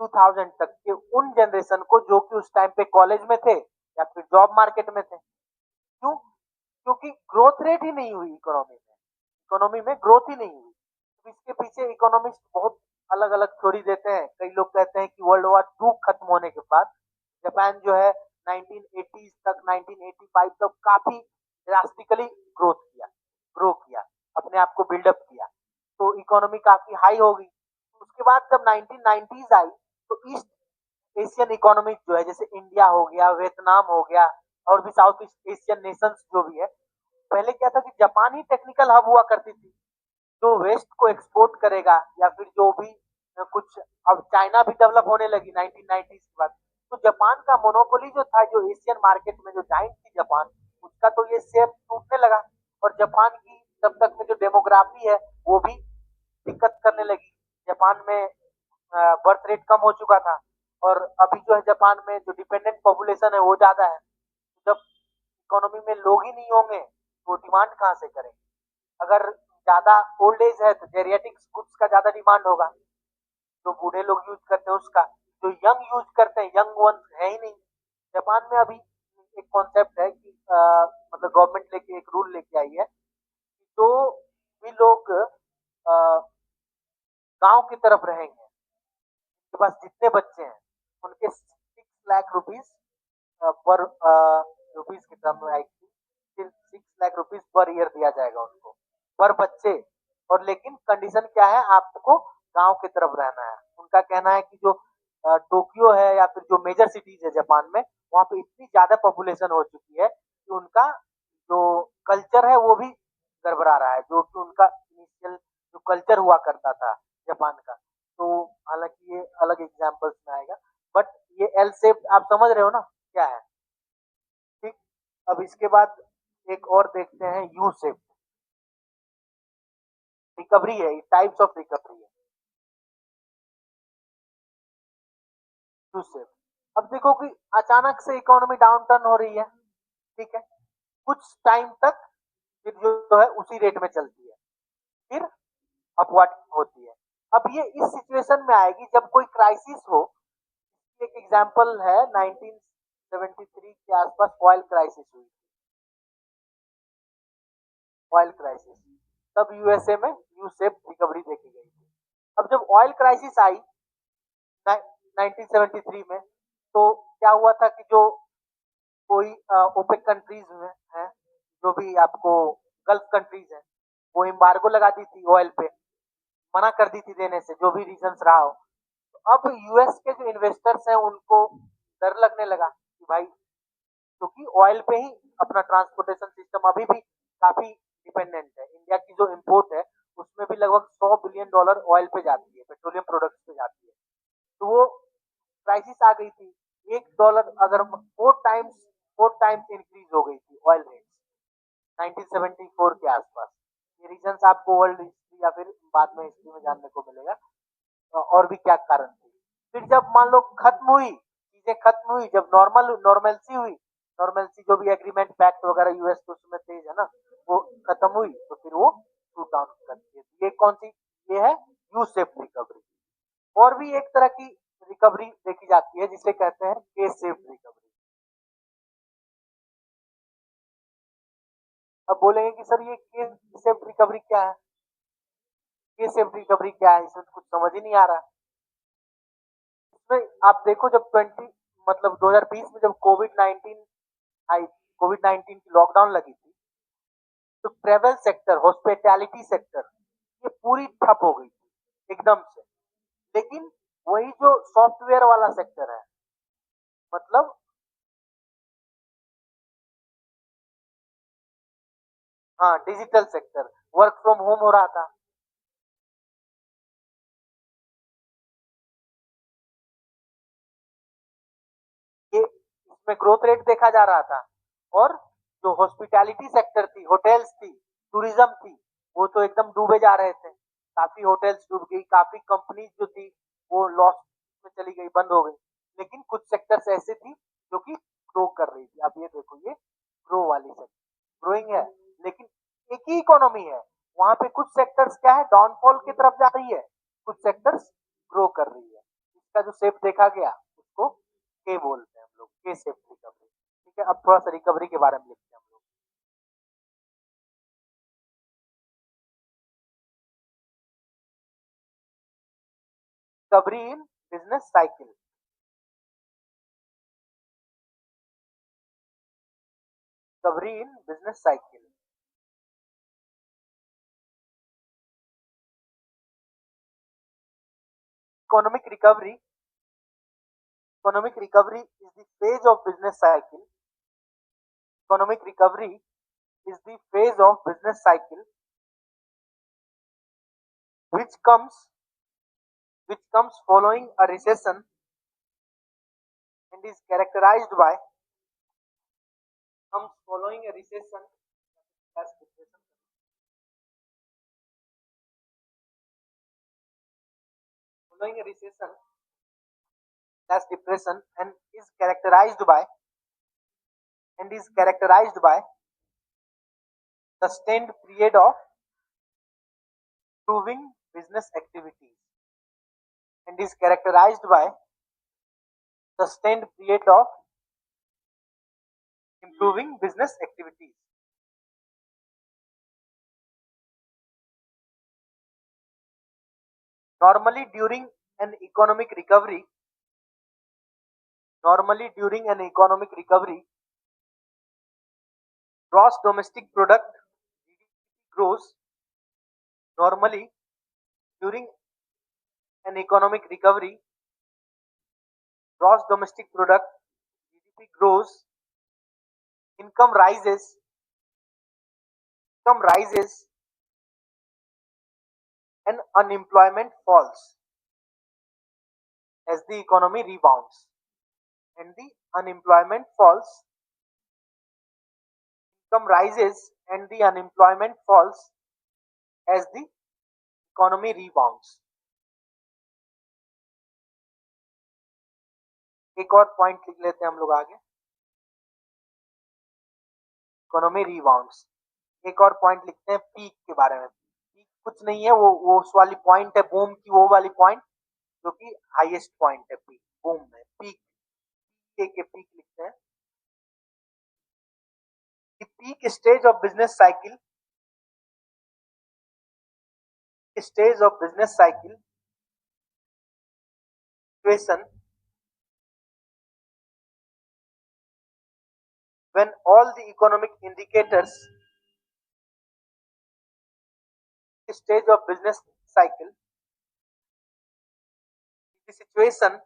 2000 तक के उन जनरेशन को जो कि उस टाइम पे कॉलेज में थे या फिर जॉब मार्केट में थे। क्यों? क्योंकि ग्रोथ रेट ही नहीं हुई इकोनॉमी में ग्रोथ ही नहीं हुई। तो इसके पीछे इकोनॉमिस्ट बहुत अलग अलग थ्योरी देते हैं। कई लोग कहते हैं कि वर्ल्ड वॉर टू खत्म होने के बाद जापान जो है 1980 तक 1985 तक काफी ड्रास्टिकली ग्रो किया, अपने आप को बिल्डअप किया, तो इकोनॉमी काफी हाई हो गई। उसके बाद जब 1990s आई तो ईस्ट एशियन इकोनॉमिक जो है जैसे इंडिया हो गया, वियतनाम हो गया और भी साउथ ईस्ट एशियन नेशंस जो भी है, पहले क्या था कि जापान ही टेक्निकल हब हुआ करती थी जो वेस्ट को एक्सपोर्ट करेगा या फिर जो भी कुछ। अब चाइना भी डेवलप होने लगी 1990 के बाद, तो जापान का मोनोपोली जो था जो एशियन मार्केट में जो जाइंट थी जापान, उसका तो ये शेयर टूटने लगा। और जापान की तब तक में जो डेमोग्राफी है वो भी दिक्कत करने लगी। जापान में बर्थ रेट कम हो चुका था और अभी जो है जापान में जो डिपेंडेंट पॉपुलेशन है वो ज्यादा है। जब इकोनॉमी में लोग ही नहीं होंगे तो डिमांड कहाँ से करेंगे? अगर ज्यादा ओल्ड एज है तो जेरियाटिक्स गुड्स का ज्यादा डिमांड होगा, जो बूढ़े लोग यूज करते हैं उसका। जो यंग यूज करते हैं, यंग वन है ही नहीं। जापान में अभी एक कॉन्सेप्ट है कि मतलब गवर्नमेंट लेके एक रूल लेके आई है कि जो भी लोग गांव की तरफ रहेंगे, उनके पास जितने बच्चे हैं उनके 6 लाख रुपीज पर रुपीज की टर्म में आएगी, फिर 6 लाख रुपीज पर ईयर दिया जाएगा उनको, पर बच्चे। और लेकिन कंडीशन क्या है, आपको गांव की तरफ रहना है। उनका कहना है कि जो टोक्यो है या फिर जो मेजर सिटीज है जापान में, वहां पे इतनी ज्यादा पॉपुलेशन हो चुकी है कि उनका जो कल्चर है वो भी गड़बड़ा रहा है, जो कि उनका इनिशियल जो कल्चर हुआ करता था जापान का। तो हालांकि ये अलग एग्जांपल्स में आएगा, बट ये एल शेप आप समझ रहे हो ना क्या है। ठीक। अब इसके बाद एक और देखते हैं यू शेप रिकवरी है, टाइप्स ऑफ रिकवरी है। यू शेप, अब देखो कि अचानक से इकोनॉमी डाउन टर्न हो रही है, ठीक है, कुछ टाइम तक फिर जो है उसी रेट में चलती है, फिर अपवर्ड होती है। अब ये इस सिचुएशन में आएगी जब कोई क्राइसिस हो। एक एग्जांपल है 1973 के आसपास ऑयल क्राइसिस हुई, ऑयल क्राइसिस, तब यूएसए में यू शेप रिकवरी देखी गई थी। अब जब ऑयल क्राइसिस आई 1973 में, तो क्या हुआ था कि जो कोई ओपेक कंट्रीज में है, जो भी आपको गल्फ कंट्रीज है, वो एम्बार्गो लगा दी थी ऑयल पे, मना कर दी थी देने से, जो भी रीजंस रहा हो। तो अब यूएस के जो इन्वेस्टर्स हैं उनको डर लगने लगा कि भाई, क्योंकि ऑयल पे ही अपना ट्रांसपोर्टेशन सिस्टम अभी भी काफी डिपेंडेंट है। इंडिया की जो इम्पोर्ट है उसमें भी लगभग $100 बिलियन ऑयल पे जाती है, पेट्रोलियम प्रोडक्ट्स पे जाती है। तो वो क्राइसिस आ गई थी। $1 अगर 4 टाइम्स इंक्रीज हो गई थी ऑयल रेट 1974 के आसपास। ये रीजंस आपको वर्ल्ड हिस्ट्री या फिर बाद में हिस्ट्री में जानने को मिलेगा और भी क्या कारण थे। फिर जब मान लो खत्म हुई, चीजें खत्म हुई, जब नॉर्मलसी हुई, नॉर्मलसी जो भी एग्रीमेंट पैक्ट वगैरह यूएस तो उसमें तेज है ना, वो खत्म हुई तो फिर वो टूट डाउन कर दिए। ये कौन सी? ये है यू शेप रिकवरी। और भी एक तरह की रिकवरी देखी जाती है जिसे कहते हैं के शेप रिकवरी। अब बोलेंगे कि सर ये के शेप रिकवरी क्या है, के शेप रिकवरी क्या है, इसमें तो कुछ समझ ही नहीं आ रहा। इसमें आप देखो जब 2020 में जब कोविड 19 आई, कोविड 19 की लॉकडाउन लगी थी, तो ट्रेवल सेक्टर, हॉस्पिटैलिटी सेक्टर, ये पूरी ठप हो गई थी एकदम से। लेकिन वही जो सॉफ्टवेयर वाला सेक्टर है, मतलब हाँ digital sector, work from home हो रहा था, ये इसमें ग्रोथ रेट देखा जा रहा था। और जो हॉस्पिटैलिटी सेक्टर थी, होटल्स थी, टूरिज्म थी, वो तो एकदम डूबे जा रहे थे। काफी होटल्स डूब गई, काफी कंपनीज जो थी वो लॉस में चली गई, बंद हो गई। लेकिन कुछ सेक्टर्स ऐसे थी जो कि ग्रो कर रही थी। अब ये देखो, ये ग्रो वाली सेक्टर ग्रोइंग है, लेकिन एक ही इकोनॉमी है, वहां पे कुछ सेक्टर्स क्या है, डाउनफॉल की तरफ जा रही है, कुछ सेक्टर्स ग्रो कर रही है। इसका जो शेप देखा गया उसको के बोलते हैं हम लोग, के शेप रिकवरी। ठीक है, अब थोड़ा सा रिकवरी के बारे में लिखते हैं हम लोग। Recovery in business cycle, recovery in business cycle. Economic recovery, economic recovery is the phase of business cycle, economic recovery is the phase of business cycle which comes which comes following a recession and is characterized by comes following a recession as depression, following a recession as depression and is characterized by sustained period of improving business activities and is characterized by sustained period of improving business activities. Normally during an economic recovery, normally during an economic recovery, gross domestic product grows. Normally during an economic recovery, gross domestic product GDP grows, income rises, income rises, and unemployment falls as the economy rebounds. And the unemployment falls, income rises, and the unemployment falls as the economy rebounds. एक और point लिख लेते हैं हम लोग आगे, economy rebounds. एक और पॉइंट लिखते हैं पीक के बारे में। पीक कुछ नहीं है, वो उस वाली पॉइंट है बूम की, वो वाली पॉइंट जो कि हाईएस्ट पॉइंट है पीक, बूम में पीक, के पीक लिखते हैं। The peak stage of business cycle, stage of business cycle situation when all the economic indicators, stage of business cycle, the situation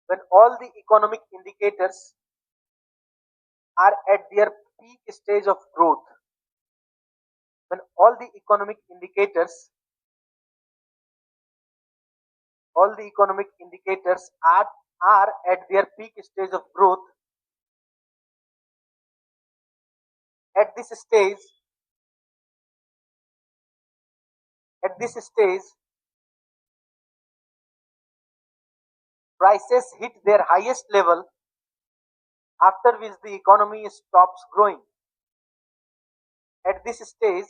when all the economic indicators are at their peak stage of growth, when all the economic indicators, all the economic indicators are at their peak stage of growth. At this stage, at this stage, prices hit their highest level, after which the economy stops growing. At this stage,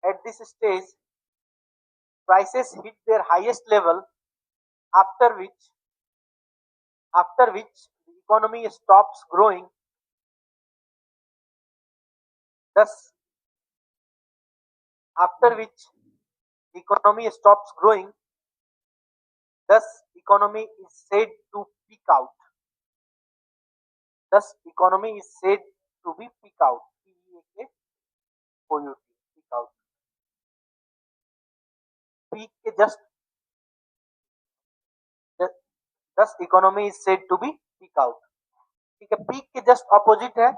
at this stage, prices hit their highest level, after which the economy stops growing. Thus, after which the economy stops growing, thus economy is said to peak out. Thus, economy is said to be peak out. Peak out. Peak के just, this economy is said to be peak out. ठीक है, peak के just opposite है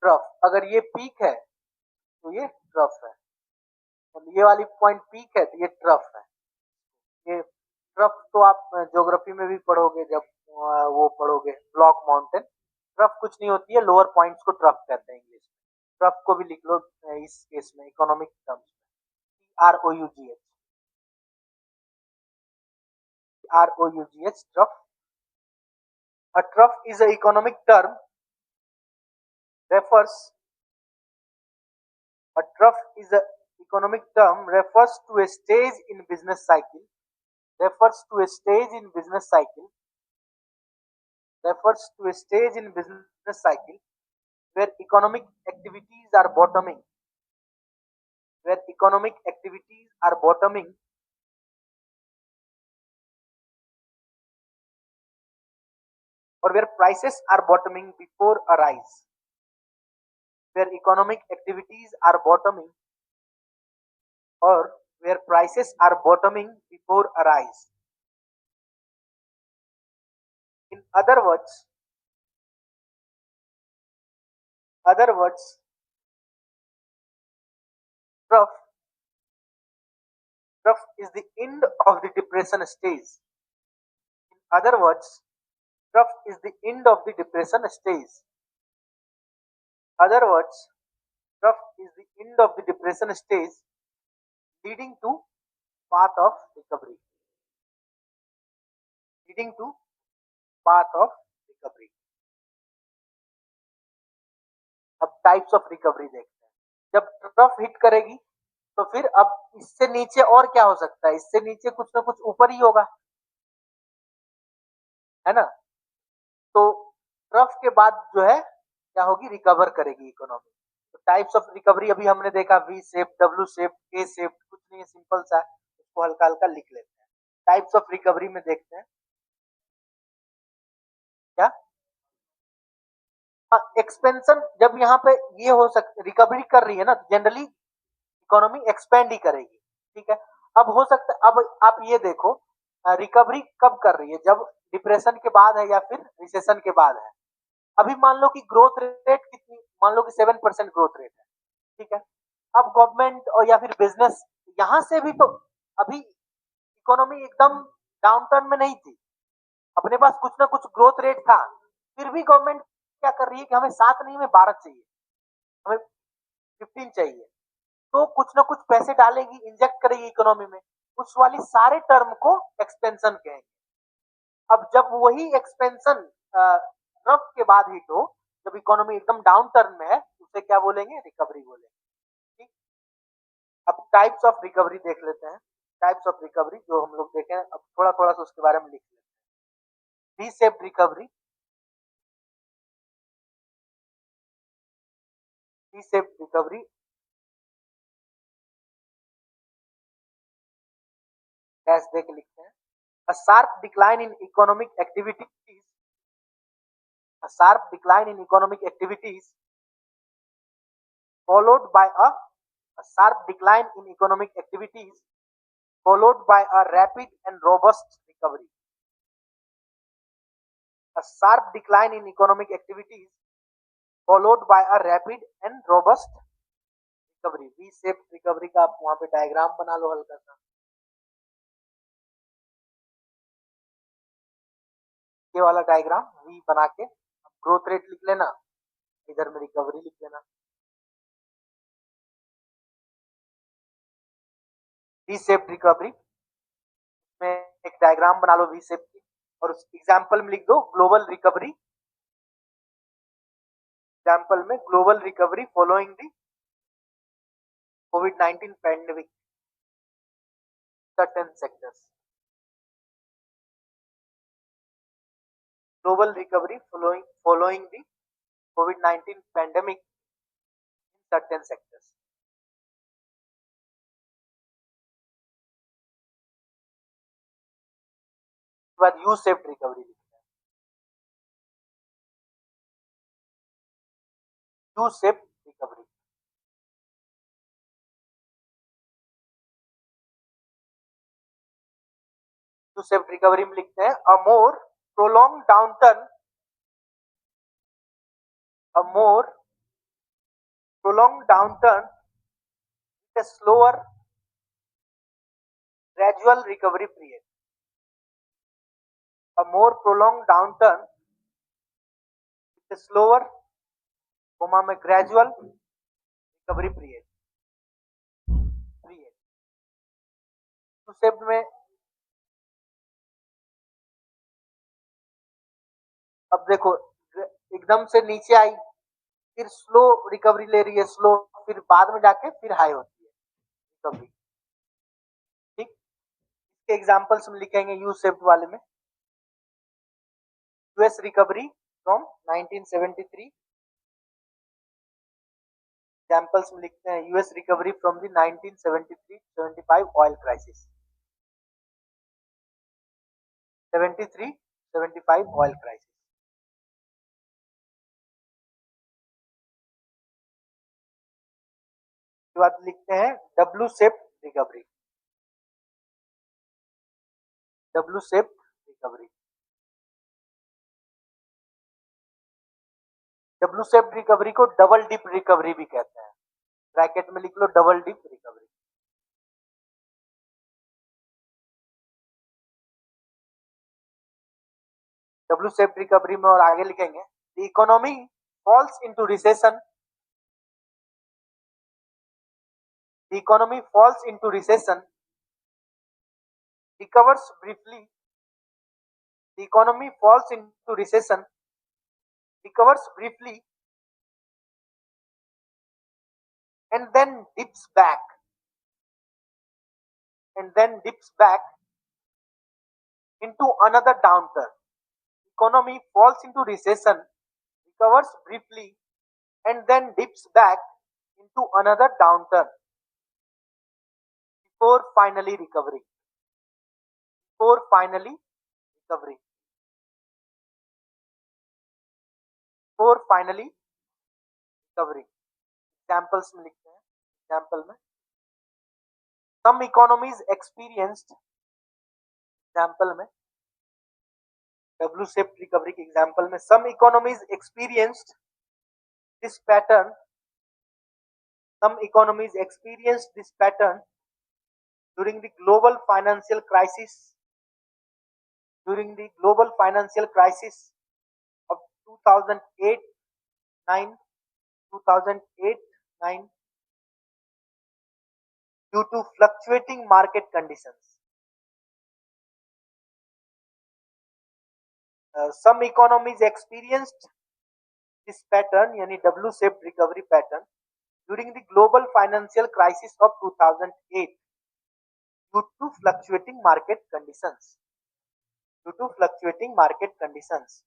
trough. अगर ये peak है तो ये ट्रफ है, और ये वाली पॉइंट पीक है तो ये ट्रफ है। ये ट्रफ तो आप ज्योग्राफी में भी पढ़ोगे, जब वो पढ़ोगे ब्लॉक माउंटेन। ट्रफ कुछ नहीं होती है, लोअर पॉइंट्स को ट्रफ कहते हैं इंग्लिश में। ट्रफ को भी लिख लो इस केस में इकोनॉमिक टर्म्स में, ROUGH, ROUGH, trough. A trough is an economic term refers a trough is a economic term refers to a stage in business cycle, refers to a stage in business cycle, refers to a stage in business cycle where economic activities are bottoming, where economic activities are bottoming or where prices are bottoming before a rise, where economic activities are bottoming or where prices are bottoming before a rise. In other words, trough trough is the end of the depression stage. In other words, trough is the end of the depression stage. Other words, trough is the end of the depression stage leading to path of recovery. Leading to path of recovery. अब types of recovery देखते हैं। जब trough hit करेगी तो फिर अब इससे नीचे और क्या हो सकता है, इससे नीचे कुछ ना कुछ ऊपर ही होगा, है ना। तो ट्रफ के बाद जो है क्या होगी, रिकवर करेगी इकोनॉमी। तो टाइप्स ऑफ रिकवरी अभी हमने देखा, वी शेप, डब्ल्यू शेप, के शेप, कुछ नहीं है, सिंपल सा, उसको हल्का हल्का लिख लेते हैं। टाइप्स ऑफ रिकवरी में देखते हैं क्या, हाँ, एक्सपेंशन। जब यहाँ पे ये हो सकता रिकवरी कर रही है ना, जनरली इकोनॉमी एक्सपेंड ही करेगी। ठीक है, अब हो सकता है, अब आप ये देखो रिकवरी कब कर रही है, जब डिप्रेशन के बाद है या फिर रिसेशन के बाद है। अभी मान लो कि ग्रोथ रेट कितनी, मान लो कि 7% ग्रोथ रेट है। ठीक है, अब गवर्नमेंट और या फिर बिजनेस, यहां से भी तो अभी इकोनॉमी एकदम डाउन टर्न में नहीं थी, अपने पास कुछ ना कुछ ग्रोथ रेट था। फिर भी गवर्नमेंट क्या कर रही है कि हमें 7 नहीं, हमें 12 चाहिए, हमें 15 चाहिए। तो कुछ ना कुछ पैसे डालेगी, इंजेक्ट करेगी इकोनॉमी में, उस वाली सारे टर्म को एक्सपेंशन कहेंगे। अब जब वही एक्सपेंशन ट्रफ के बाद हिट हो, जब इकोनॉमी एकदम डाउन टर्न में है, उसे क्या बोलेंगे, रिकवरी बोलेंगे। ठीक, अब टाइप्स ऑफ रिकवरी देख लेते हैं। टाइप्स ऑफ रिकवरी जो हम लोग देखें, अब थोड़ा थोड़ा सा उसके बारे में लिख लेते हैं। V shaped recovery, V shaped recovery, dash दे के लिखते हैं। A sharp decline in economic activities, a sharp decline in economic activities followed by a sharp decline in economic activities followed by a rapid and robust recovery. A sharp decline in economic activities followed by a rapid and robust recovery. V shaped recovery का आप वहां पे diagram बना लो हल्का सा, ये वाला diagram we बना के ग्रोथ रेट लिख लेना, इधर में रिकवरी लिख लेना। वी शेप्ड रिकवरी में एक डायग्राम बना लो वी शेप की, और उस एग्जाम्पल में लिख दो ग्लोबल रिकवरी। एग्जाम्पल में global recovery following the COVID-19 pandemic, certain sectors. Global recovery following the COVID-19 pandemic in certain sectors. बाद यू शेप्ड रिकवरी लिखते हैं, U shaped recovery. U shaped recovery में लिखते हैं a more prolong downturn, a more prolonged downturn with a slower gradual recovery period. A more prolonged downturn with a slower, comma में gradual recovery period. तो शब्द में अब देखो एकदम से नीचे आई, फिर स्लो रिकवरी ले रही है, स्लो, फिर बाद में जाके फिर हाई होती है रिकवरी। ठीक, इसके एग्जांपल्स में लिखेंगे यू शेप्ड वाले में, यूएस रिकवरी फ्रॉम 1973, एग्जांपल्स में लिखते हैं US recovery from the 1973-75 oil crisis, 73-75 oil crisis. उसके बाद लिखते हैं W shaped recovery, W shaped recovery, W shaped recovery को डबल डिप रिकवरी भी कहते हैं, ब्रैकेट में लिख लो double dip recovery. W shaped recovery में और आगे लिखेंगे the economy falls into recession, the economy falls into recession, recovers briefly, the economy falls into recession, recovers briefly, and then dips back, and then dips back into another downturn. Economy falls into recession, recovers briefly, and then dips back into another downturn before finally recovery. Before finally recovery. Before finally recovery. Examples में लिखते हैं, example में some economies experienced, example में W shaped recovery के example में some economies experienced this pattern, some economies experienced this pattern during the global financial crisis, during the global financial crisis of 2008-9, 2008-9, due to fluctuating market conditions. Some economies experienced this pattern, यानी W-shaped recovery pattern, during the global financial crisis of 2008 due to fluctuating market conditions. Due to fluctuating market conditions.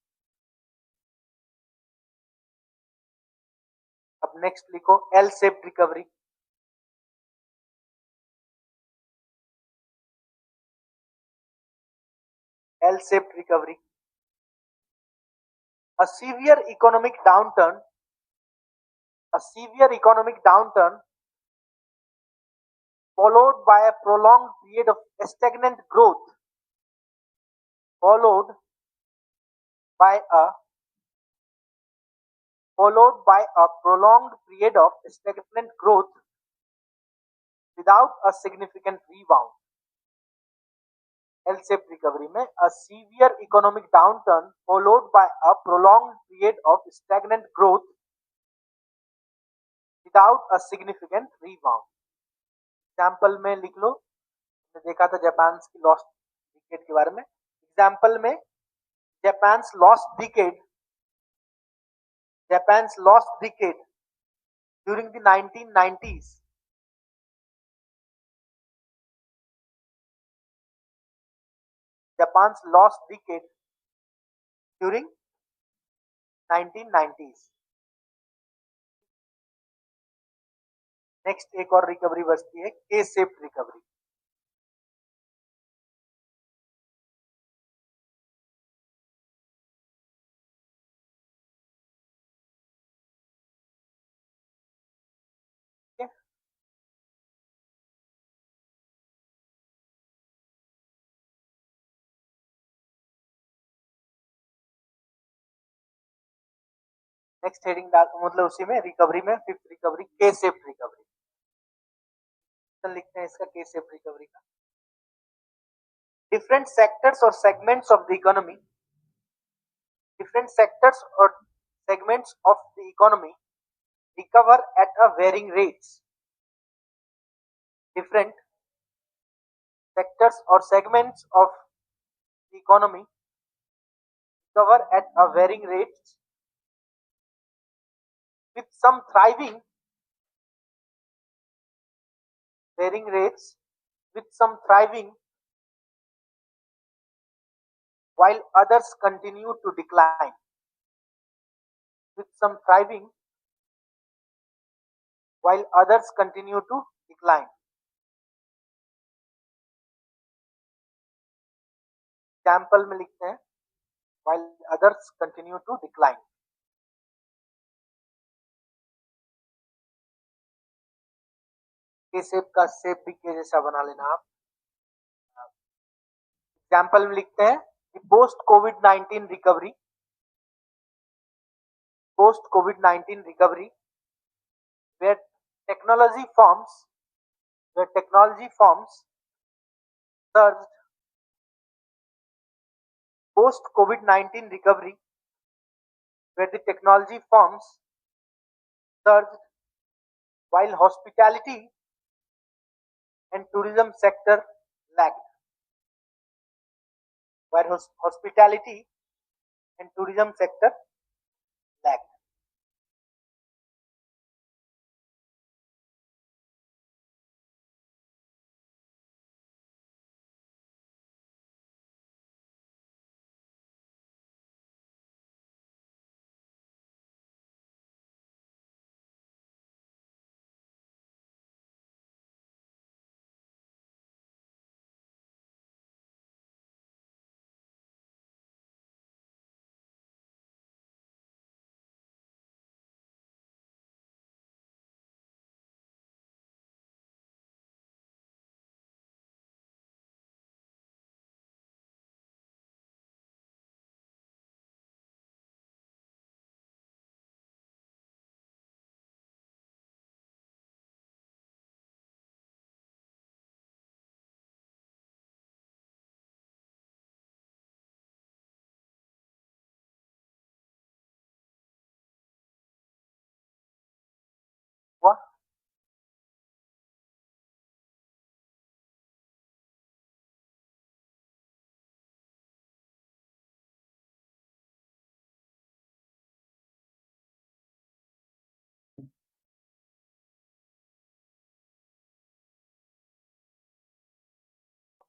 अब next लिखो L shaped recovery, L shaped recovery, a severe economic downturn, a severe economic downturn followed by a prolonged period of stagnant growth, followed by a prolonged period of stagnant growth without a significant rebound. L-shaped recovery में a severe economic downturn followed by a prolonged period of stagnant growth without a significant rebound. Example में लिख लो, देखा था Japan की lost decade के बारे में, example में Japan's lost decade, Japan's lost decade during the 1990s. Japan's lost decade during 1990s. Next एक और रिकवरी बचती है के शेप्ड रिकवरी। नेक्स्ट हेडिंग मतलब उसी में रिकवरी में फिफ्थ रिकवरी के सेप रिकवरी लिखते हैं इसका के सेप रिकवरी का। डिफरेंट सेक्टर्स और segments of the economy, different sectors और segments of the economy recover at a varying rates. Different sectors or segments of the economy recover at a varying rates, with some thriving, varying rates, with some thriving, while others continue to decline. With some thriving, while others continue to decline. Example में लिखते हैं while others continue to decline. के shape का shape भी के जैसा बना लेना आप। एग्जाम्पल में लिखते हैं post Covid 19 recovery, post COVID-19 recovery, where technology firms, where technology firms surged. Post COVID-19 recovery, where the technology firms surged, while hospitality and tourism sector lagged. Where hospitality and tourism sector lagged. हुआ?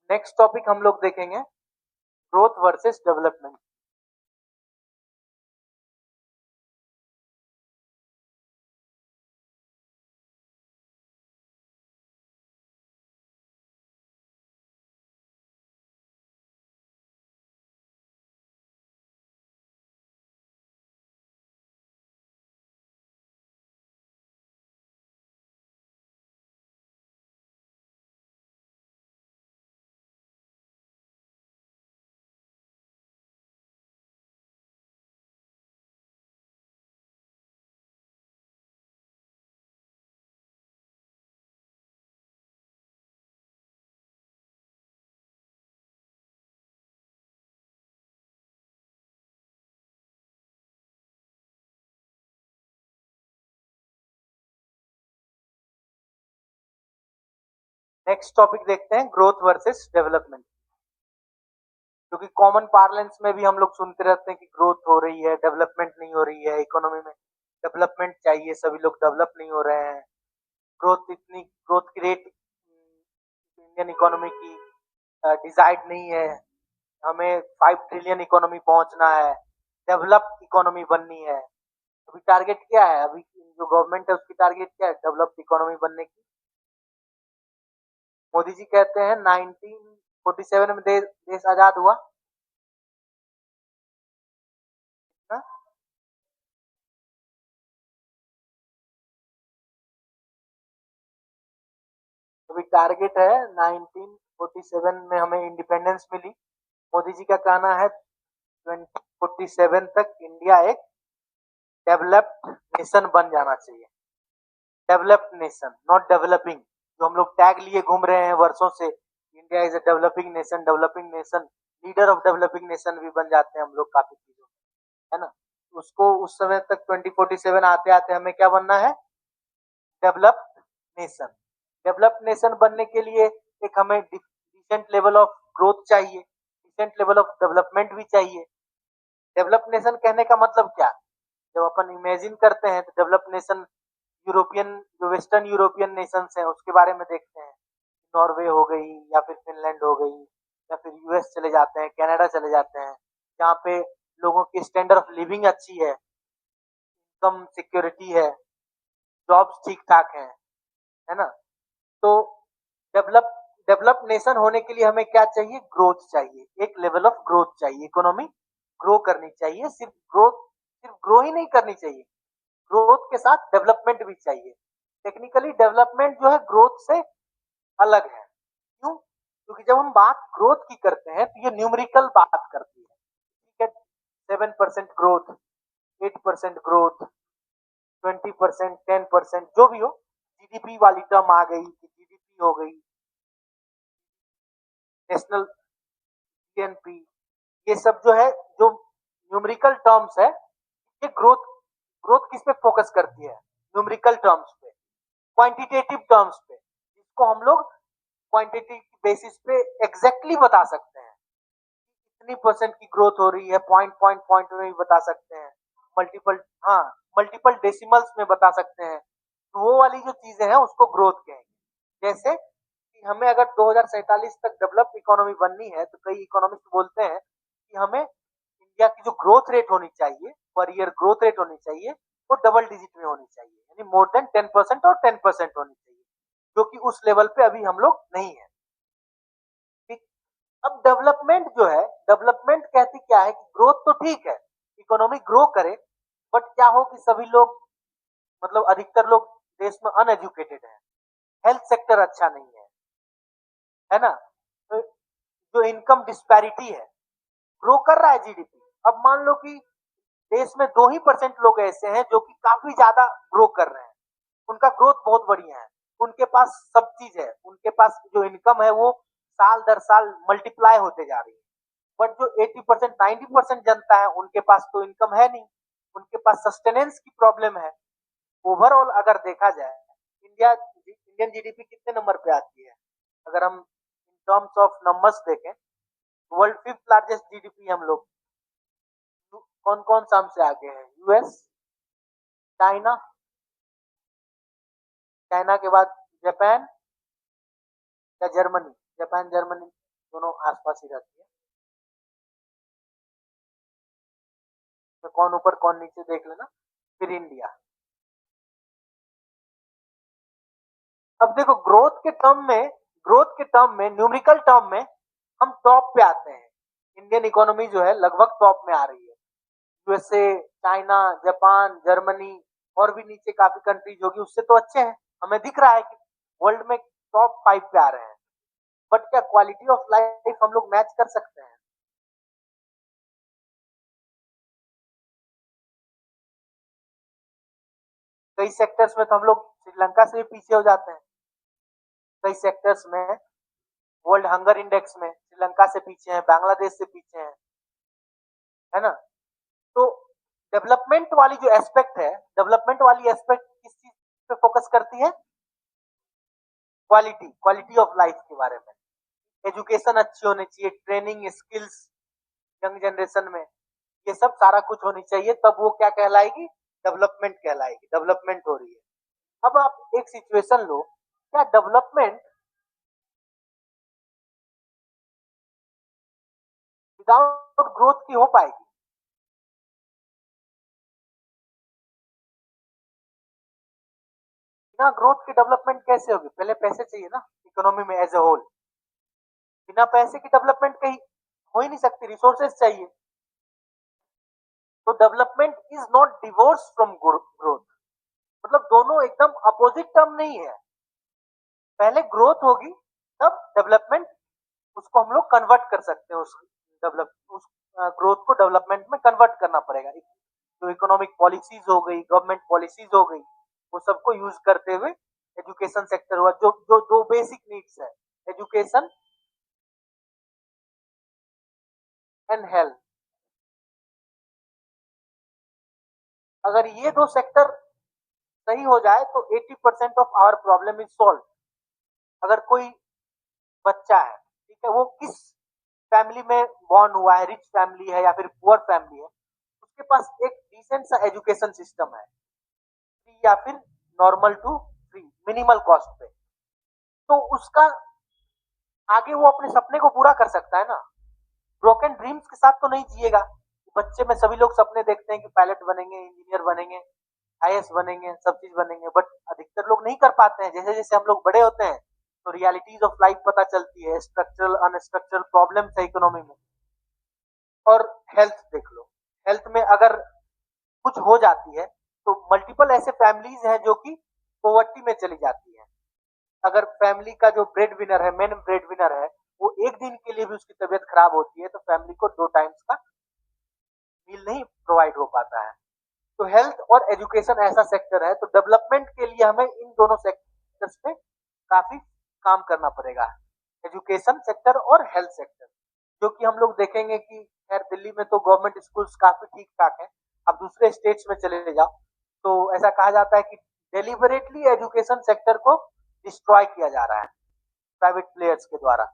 Next topic हम लोग देखेंगे growth versus development. Next topic देखते हैं growth versus development, क्योंकि common parlance में भी हम लोग सुनते रहते हैं कि ग्रोथ हो रही है, डेवलपमेंट नहीं हो रही है, इकोनॉमी में डेवलपमेंट चाहिए, सभी लोग डेवलप नहीं हो रहे हैं, ग्रोथ की रेट इंडियन इकोनॉमी की डिजाइड नहीं है, हमें 5 ट्रिलियन इकोनॉमी पहुंचना है, डेवलप इकोनॉमी बननी है। अभी टारगेट क्या है, अभी जो गवर्नमेंट है उसकी टारगेट क्या है, डेवलप इकोनॉमी बनने की। मोदी जी कहते हैं 1947 में देश आजाद हुआ ना? अभी टारगेट है 1947 में हमें इंडिपेंडेंस मिली। मोदी जी का कहना है 2047 तक इंडिया एक डेवलप्ड नेशन बन जाना चाहिए। Developed nation, not developing. जो हम लोग टैग लिए घूम रहे हैं वर्षों से, India is a developing nation, developing nation, leader of developing nation भी बन जाते हैं हम लोग काफी चीजों में, है ना। उसको उस समय तक 2047 आते आते हमें क्या बनना है? Developed nation. डेवलप्ड नेशन बनने के लिए एक हमें डिसेंट लेवल ऑफ ग्रोथ चाहिए, डिसेंट लेवल ऑफ डेवलपमेंट भी चाहिए। डेवलप्ड नेशन कहने का मतलब क्या? जब अपन इमेजिन करते हैं तो डेवलप्ड नेशन यूरोपियन, जो वेस्टर्न यूरोपियन नेशंस हैं उसके बारे में देखते हैं। नॉर्वे हो गई, या फिर फिनलैंड हो गई, या फिर यूएस चले जाते हैं, कनाडा चले जाते हैं, जहाँ पे लोगों की स्टैंडर्ड ऑफ लिविंग अच्छी है, इनकम सिक्योरिटी है, जॉब्स ठीक ठाक है ना। तो डेवलप डेवलप नेशन होने के लिए हमें क्या चाहिए? ग्रोथ चाहिए, एक लेवल ऑफ ग्रोथ चाहिए, इकोनॉमी ग्रो करनी चाहिए। सिर्फ ग्रो ही नहीं करनी चाहिए, ग्रोथ के साथ डेवलपमेंट भी चाहिए। टेक्निकली डेवलपमेंट जो है ग्रोथ से अलग है। क्यों? क्योंकि जब हम बात ग्रोथ की करते हैं तो ये न्यूमेरिकल बात करती है, ठीक है। 7% ग्रोथ, 8% ग्रोथ, 20%, 10%, जो भी हो, जीडीपी वाली टर्म आ गई कि जीडीपी हो गई, नेशनल जीएनपी, ये सब जो है, जो न्यूमेरिकल टर्म्स है, ये ग्रोथ ग्रोथ किस पे फोकस करती है? न्यूमेरिकल टर्म्स पे, क्वांटिटेटिव टर्म्स पे, जिसको हम लोग क्वांटिटी बेसिस पे एग्जैक्टली बता सकते हैं। कितनी परसेंट की ग्रोथ हो रही है, पॉइंट पॉइंट पॉइंट में भी बता सकते हैं, मल्टीपल, हाँ, मल्टीपल डेसिमल्स में बता सकते हैं। तो वो वाली जो चीजें हैं उसको ग्रोथ कहेंगे। जैसे कि हमें अगर 2047 तक डेवलप इकोनॉमी बननी है तो कई इकोनॉमिस्ट बोलते हैं कि हमें इंडिया की जो ग्रोथ रेट होनी चाहिए, पर ईयर ग्रोथ रेट होनी चाहिए, वो डबल डिजिट में होनी चाहिए, यानी मोर देन 10% और 10% होनी चाहिए, जो कि उस लेवल पे अभी हम लोग नहीं है। ठीक। अब डेवलपमेंट जो है, डेवलपमेंट कहती क्या है कि ग्रोथ तो ठीक है, इकोनॉमी ग्रो करे, बट क्या हो कि सभी लोग, मतलब अधिकतर लोग देश में अनएजुकेटेड है, हेल्थ सेक्टर अच्छा नहीं है ना। तो जो इनकम डिस्पैरिटी है, ग्रो कर रहा है जीडीपी। अब मान लो कि देश में 2% लोग ऐसे हैं जो कि काफी ज्यादा ग्रो कर रहे हैं, उनका ग्रोथ बहुत बढ़िया है, उनके पास सब चीज है, उनके पास जो इनकम है वो साल दर साल मल्टीप्लाई होते जा रही है। बट जो 80%, 90% जनता है, उनके पास तो इनकम है नहीं, उनके पास सस्टेनेंस की प्रॉब्लम है। ओवरऑल अगर देखा जाए, इंडियन जीडीपी कितने नंबर पे आती है? अगर हम इन टर्म्स ऑफ नंबर्स देखें, वर्ल्ड 5th लार्जेस्ट जीडीपी हम लोग। कौन कौन सा हमसे आगे है? यूएस, चाइना, चाइना के बाद जापान या जर्मनी। जापान जर्मनी दोनों आसपास ही रहती है, तो कौन ऊपर कौन नीचे देख लेना। फिर इंडिया। अब देखो, ग्रोथ के टर्म में न्यूमेरिकल टर्म में हम टॉप पे आते हैं। इंडियन इकोनॉमी जो है लगभग टॉप में आ रही है। यूएसए, चाइना, जापान, जर्मनी, और भी नीचे काफी कंट्रीज होगी, उससे तो अच्छे हैं, हमें दिख रहा है कि वर्ल्ड में टॉप 5 पे आ रहे हैं। बट क्या क्वालिटी ऑफ लाइफ हम लोग मैच कर सकते हैं? कई सेक्टर्स में तो हम लोग श्रीलंका से भी पीछे हो जाते हैं। कई सेक्टर्स में, वर्ल्ड हंगर इंडेक्स में श्रीलंका से पीछे हैं, बांग्लादेश से पीछे हैं, है ना। तो डेवलपमेंट वाली जो एस्पेक्ट है, डेवलपमेंट वाली एस्पेक्ट किस चीज पे फोकस करती है? क्वालिटी ऑफ लाइफ के बारे में। एजुकेशन अच्छी होनी चाहिए, ट्रेनिंग स्किल्स यंग जनरेशन में, ये सब सारा कुछ होनी चाहिए, तब वो क्या कहलाएगी? डेवलपमेंट कहलाएगी। डेवलपमेंट हो रही है। अब आप एक सिचुएशन लो, क्या डेवलपमेंट विदाउट ग्रोथ की हो पाएगी? बिना ग्रोथ के डेवलपमेंट कैसे होगी? पहले पैसे चाहिए ना इकोनॉमी में एज ए होल। बिना पैसे की डेवलपमेंट कहीं हो ही नहीं सकती, रिसोर्सेज चाहिए। तो development is not divorce from growth, मतलब दोनों एकदम अपोजिट टर्म नहीं है। पहले ग्रोथ होगी, तब डेवलपमेंट, उसको हम लोग कन्वर्ट कर सकते हैं, उस ग्रोथ को डेवलपमेंट में कन्वर्ट करना पड़ेगा। जो इकोनॉमिक पॉलिसीज हो गई, गवर्नमेंट पॉलिसीज हो गई, वो सबको यूज करते हुए एजुकेशन सेक्टर हुआ। जो जो दो बेसिक नीड्स है, एजुकेशन एंड हेल्थ, अगर ये दो सेक्टर सही हो जाए तो 80% of our problem is solve. अगर कोई बच्चा है, ठीक है, वो किस फैमिली में बॉर्न हुआ है, रिच फैमिली है या फिर पुअर फैमिली है, उसके पास एक डिसेंट सा एजुकेशन सिस्टम है, फ्री या फिर normal to free, minimal cost पे, तो उसका आगे वो अपने सपने को पूरा कर सकता है ना। ब्रोकन ड्रीम्स के साथ तो नहीं जिएगा। बच्चे में सभी लोग सपने देखते हैं कि पायलट बनेंगे, इंजीनियर बनेंगे, आईएएस बनेंगे, सब चीज बनेंगे, बट अधिकतर लोग नहीं कर पाते हैं। जैसे जैसे हम लोग बड़े होते हैं तो रियलिटीज ऑफ लाइफ पता चलती है, स्ट्रक्चरल अनस्ट्रक्चरल प्रॉब्लम्स है इकोनॉमी में। और हेल्थ देख लो, हेल्थ में अगर कुछ हो जाती है तो मल्टीपल ऐसे फैमिलीज हैं जो कि पॉवर्टी में चली जाती है। अगर फैमिली का जो ब्रेड विनर है, मेन ब्रेड विनर है, वो एक दिन के लिए भी उसकी तबीयत खराब होती है तो फैमिली को 2 टाइम्स का मील नहीं प्रोवाइड हो पाता है। तो हेल्थ और एजुकेशन ऐसा सेक्टर है, तो डेवलपमेंट के लिए हमें इन दोनों सेक्टर्स पे काफी काम करना पड़ेगा, एजुकेशन सेक्टर और हेल्थ सेक्टर। जो कि हम लोग देखेंगे कि खैर दिल्ली में तो गवर्नमेंट स्कूल्स काफी ठीक ठाक है। अब दूसरे स्टेट्स में चले जाओ तो ऐसा कहा जाता है कि डेलिबरेटली एजुकेशन सेक्टर को डिस्ट्रॉय किया जा रहा है प्राइवेट प्लेयर्स के द्वारा,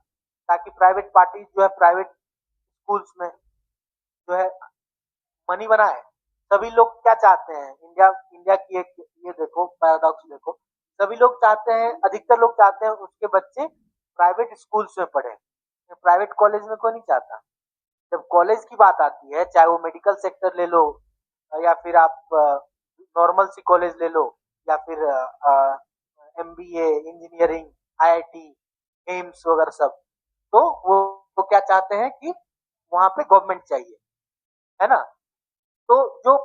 ताकि प्राइवेट पार्टी जो है प्राइवेट स्कूल्स में जो है मनी बनाए। सभी लोग क्या चाहते हैं, इंडिया इंडिया की एक ये देखो पैराडॉक्स देखो, सभी लोग चाहते हैं, अधिकतर लोग चाहते हैं उसके बच्चे प्राइवेट स्कूल्स में पढ़े, प्राइवेट कॉलेज में कोई नहीं चाहता। जब कॉलेज की बात आती है, चाहे वो मेडिकल सेक्टर ले लो या फिर आप नॉर्मल सी कॉलेज ले लो या फिर एमबीए, इंजीनियरिंग, आईआईटी, एम्स वगैरह सब, तो वो क्या चाहते हैं कि वहां पे गवर्नमेंट चाहिए, है ना। तो जो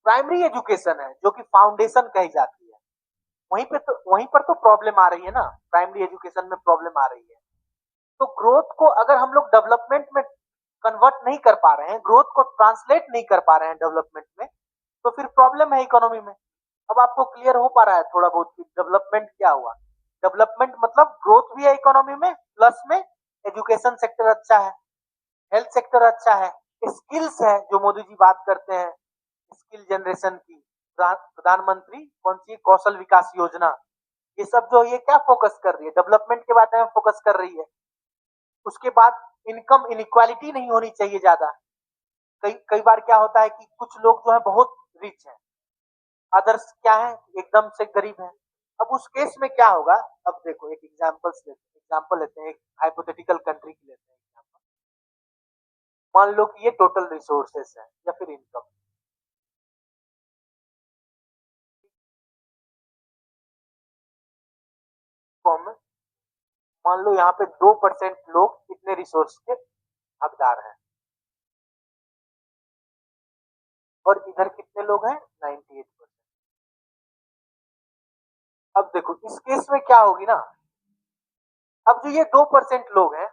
प्राइमरी एजुकेशन है, जो कि फाउंडेशन कही जाती है, वहीं पर तो प्रॉब्लम आ रही है ना, प्राइमरी एजुकेशन में प्रॉब्लम आ रही है। तो ग्रोथ को अगर हम लोग डेवलपमेंट में कन्वर्ट नहीं कर पा रहे हैं, ग्रोथ को ट्रांसलेट नहीं कर पा रहे हैं डेवलपमेंट में, तो फिर प्रॉब्लम है इकोनॉमी में। अब आपको क्लियर हो पा रहा है थोड़ा बहुत कि डेवलपमेंट क्या हुआ। डेवलपमेंट मतलब ग्रोथ भी है इकोनॉमी में, प्लस में एजुकेशन सेक्टर अच्छा है, हेल्थ सेक्टर अच्छा है, स्किल्स है जो मोदी जी बात करते हैं, स्किल जनरेशन की, प्रधानमंत्री कौन सी कौशल विकास योजना, ये सब जो ये क्या फोकस कर रही है, डेवलपमेंट के बारे में फोकस कर रही है। उसके बाद इनकम इनक्वालिटी नहीं होनी चाहिए ज्यादा। कई कई बार क्या होता है कि कुछ लोग जो है बहुत रिच हैं, अदर्स क्या है एकदम से गरीब हैं। अब उस केस में क्या होगा, अब देखो एक एग्जांपल लेते हैं, एक हाइपोथेटिकल कंट्री की लेते हैं एग्जांपल। मान लो कि ये टोटल रिसोर्सेस है या फिर इनकम, तो हम मान लो यहाँ पे 2% लोग इतने रिसोर्स के हकदार हैं और इधर कितने लोग हैं, 98%। अब देखो इस केस में क्या होगी ना, अब जो ये 2% लोग हैं,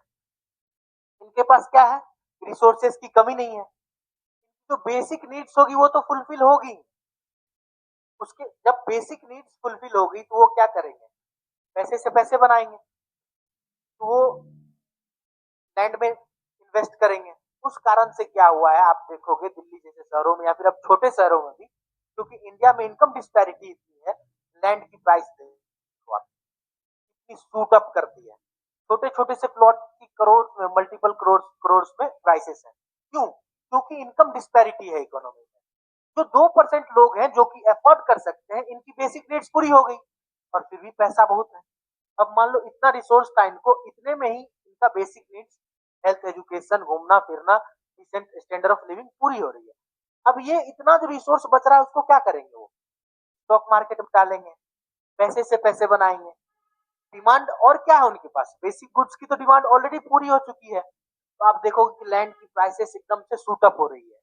इनके पास क्या है, रिसोर्सेस की कमी नहीं है, जो बेसिक नीड्स होगी वो तो फुलफिल होगी। उसके जब बेसिक नीड्स फुलफिल होगी तो वो क्या करेंगे, पैसे से पैसे बनाएंगे, तो वो लैंड में इन्वेस्ट करेंगे। उस कारण से क्या हुआ है, आप देखोगे दिल्ली जैसे शहरों में या फिर अब छोटे शहरों में भी, क्योंकि इंडिया में इनकम डिस्पैरिटी इतनी है, लैंड की प्राइस देखो आप, इतनी शूट अप करती है। छोटे छोटे से प्लॉट की करोड़ में, मल्टीपल करोड़ करोड़ में प्राइसेस है। क्यों? क्योंकि इनकम डिस्पैरिटी है इकोनॉमी में। जो 2% लोग हैं जो कि अफोर्ड कर सकते हैं, इनकी बेसिक नीड्स पूरी हो गई और फिर भी पैसा बहुत है। अब मान लो इतना रिसोर्स था इनको, इतने में ही इनका बेसिक नीड्स, हेल्थ, एजुकेशन, घूमना फिरना, डिसेंट स्टैंडर्ड ऑफ लिविंग पूरी हो रही है। अब ये इतना जो रिसोर्स बच रहा है उसको क्या करेंगे, वो स्टॉक मार्केट में डालेंगे, पैसे से पैसे बनाएंगे। डिमांड और क्या है उनके पास, बेसिक गुड्स की तो डिमांड ऑलरेडी पूरी हो चुकी है। तो आप देखोगे कि लैंड की प्राइसेस एकदम से शूट अप हो रही है।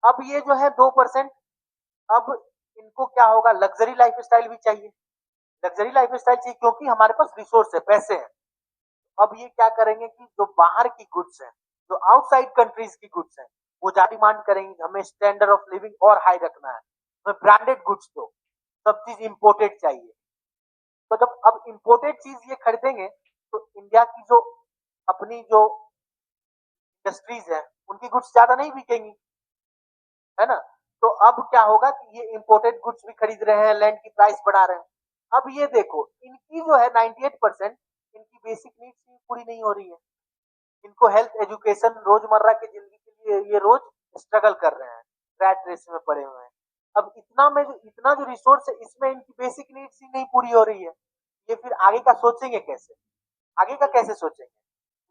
अब ये जो है 2%, अब इनको क्या होगा, लग्जरी लाइफ स्टाइल भी चाहिए, लग्जरी लाइफ स्टाइल चाहिए क्योंकि हमारे पास रिसोर्स है, पैसे हैं। अब ये क्या करेंगे कि जो बाहर की गुड्स हैं, जो आउटसाइड कंट्रीज की गुड्स हैं, वो ज्यादा डिमांड करेंगे, हमें स्टैंडर्ड ऑफ लिविंग और हाई रखना है, हमें ब्रांडेड गुड्स दो, सब चीज इंपोर्टेड चाहिए। तो जब अब इंपोर्टेड चीज ये खरीदेंगे तो इंडिया की जो अपनी जो इंडस्ट्रीज है उनकी गुड्स ज्यादा नहीं बिकेंगी, है ना। तो अब क्या होगा कि ये इंपोर्टेड गुड्स भी खरीद रहे हैं, लैंड की प्राइस बढ़ा रहे हैं। अब ये देखो इनकी जो है 98% इनकी बेसिक नीड्स भी पूरी नहीं हो रही है। इनको हेल्थ एजुकेशन रोजमर्रा की जिंदगी के लिए ये रोज स्ट्रगल कर रहे हैं, रैट रेस में पड़े हुए हैं। अब इतना जो रिसोर्स है इसमें इनकी बेसिक नीड्स ही नहीं पूरी हो रही है, ये फिर आगे का सोचेंगे कैसे, आगे का कैसे सोचेंगे।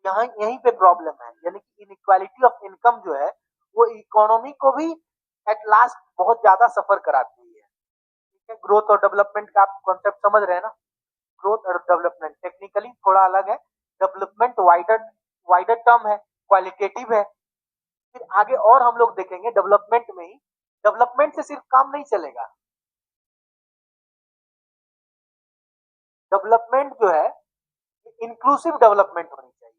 यहाँ यहीं पे प्रॉब्लम है, यानी कि इनइक्वालिटी ऑफ इनकम जो है वो इकोनॉमी को भी एट लास्ट बहुत ज्यादा सफर कराती है। ठीक है, ग्रोथ और डेवलपमेंट का आप कॉन्सेप्ट समझ रहे हैं ना। ग्रोथ और डेवलपमेंट टेक्निकली थोड़ा अलग है, डेवलपमेंट वाइडर वाइडर टर्म है, क्वालिटेटिव है। फिर आगे और हम लोग देखेंगे डेवलपमेंट में ही, डेवलपमेंट से सिर्फ काम नहीं चलेगा, डेवलपमेंट जो है इंक्लूसिव डेवलपमेंट होनी चाहिए।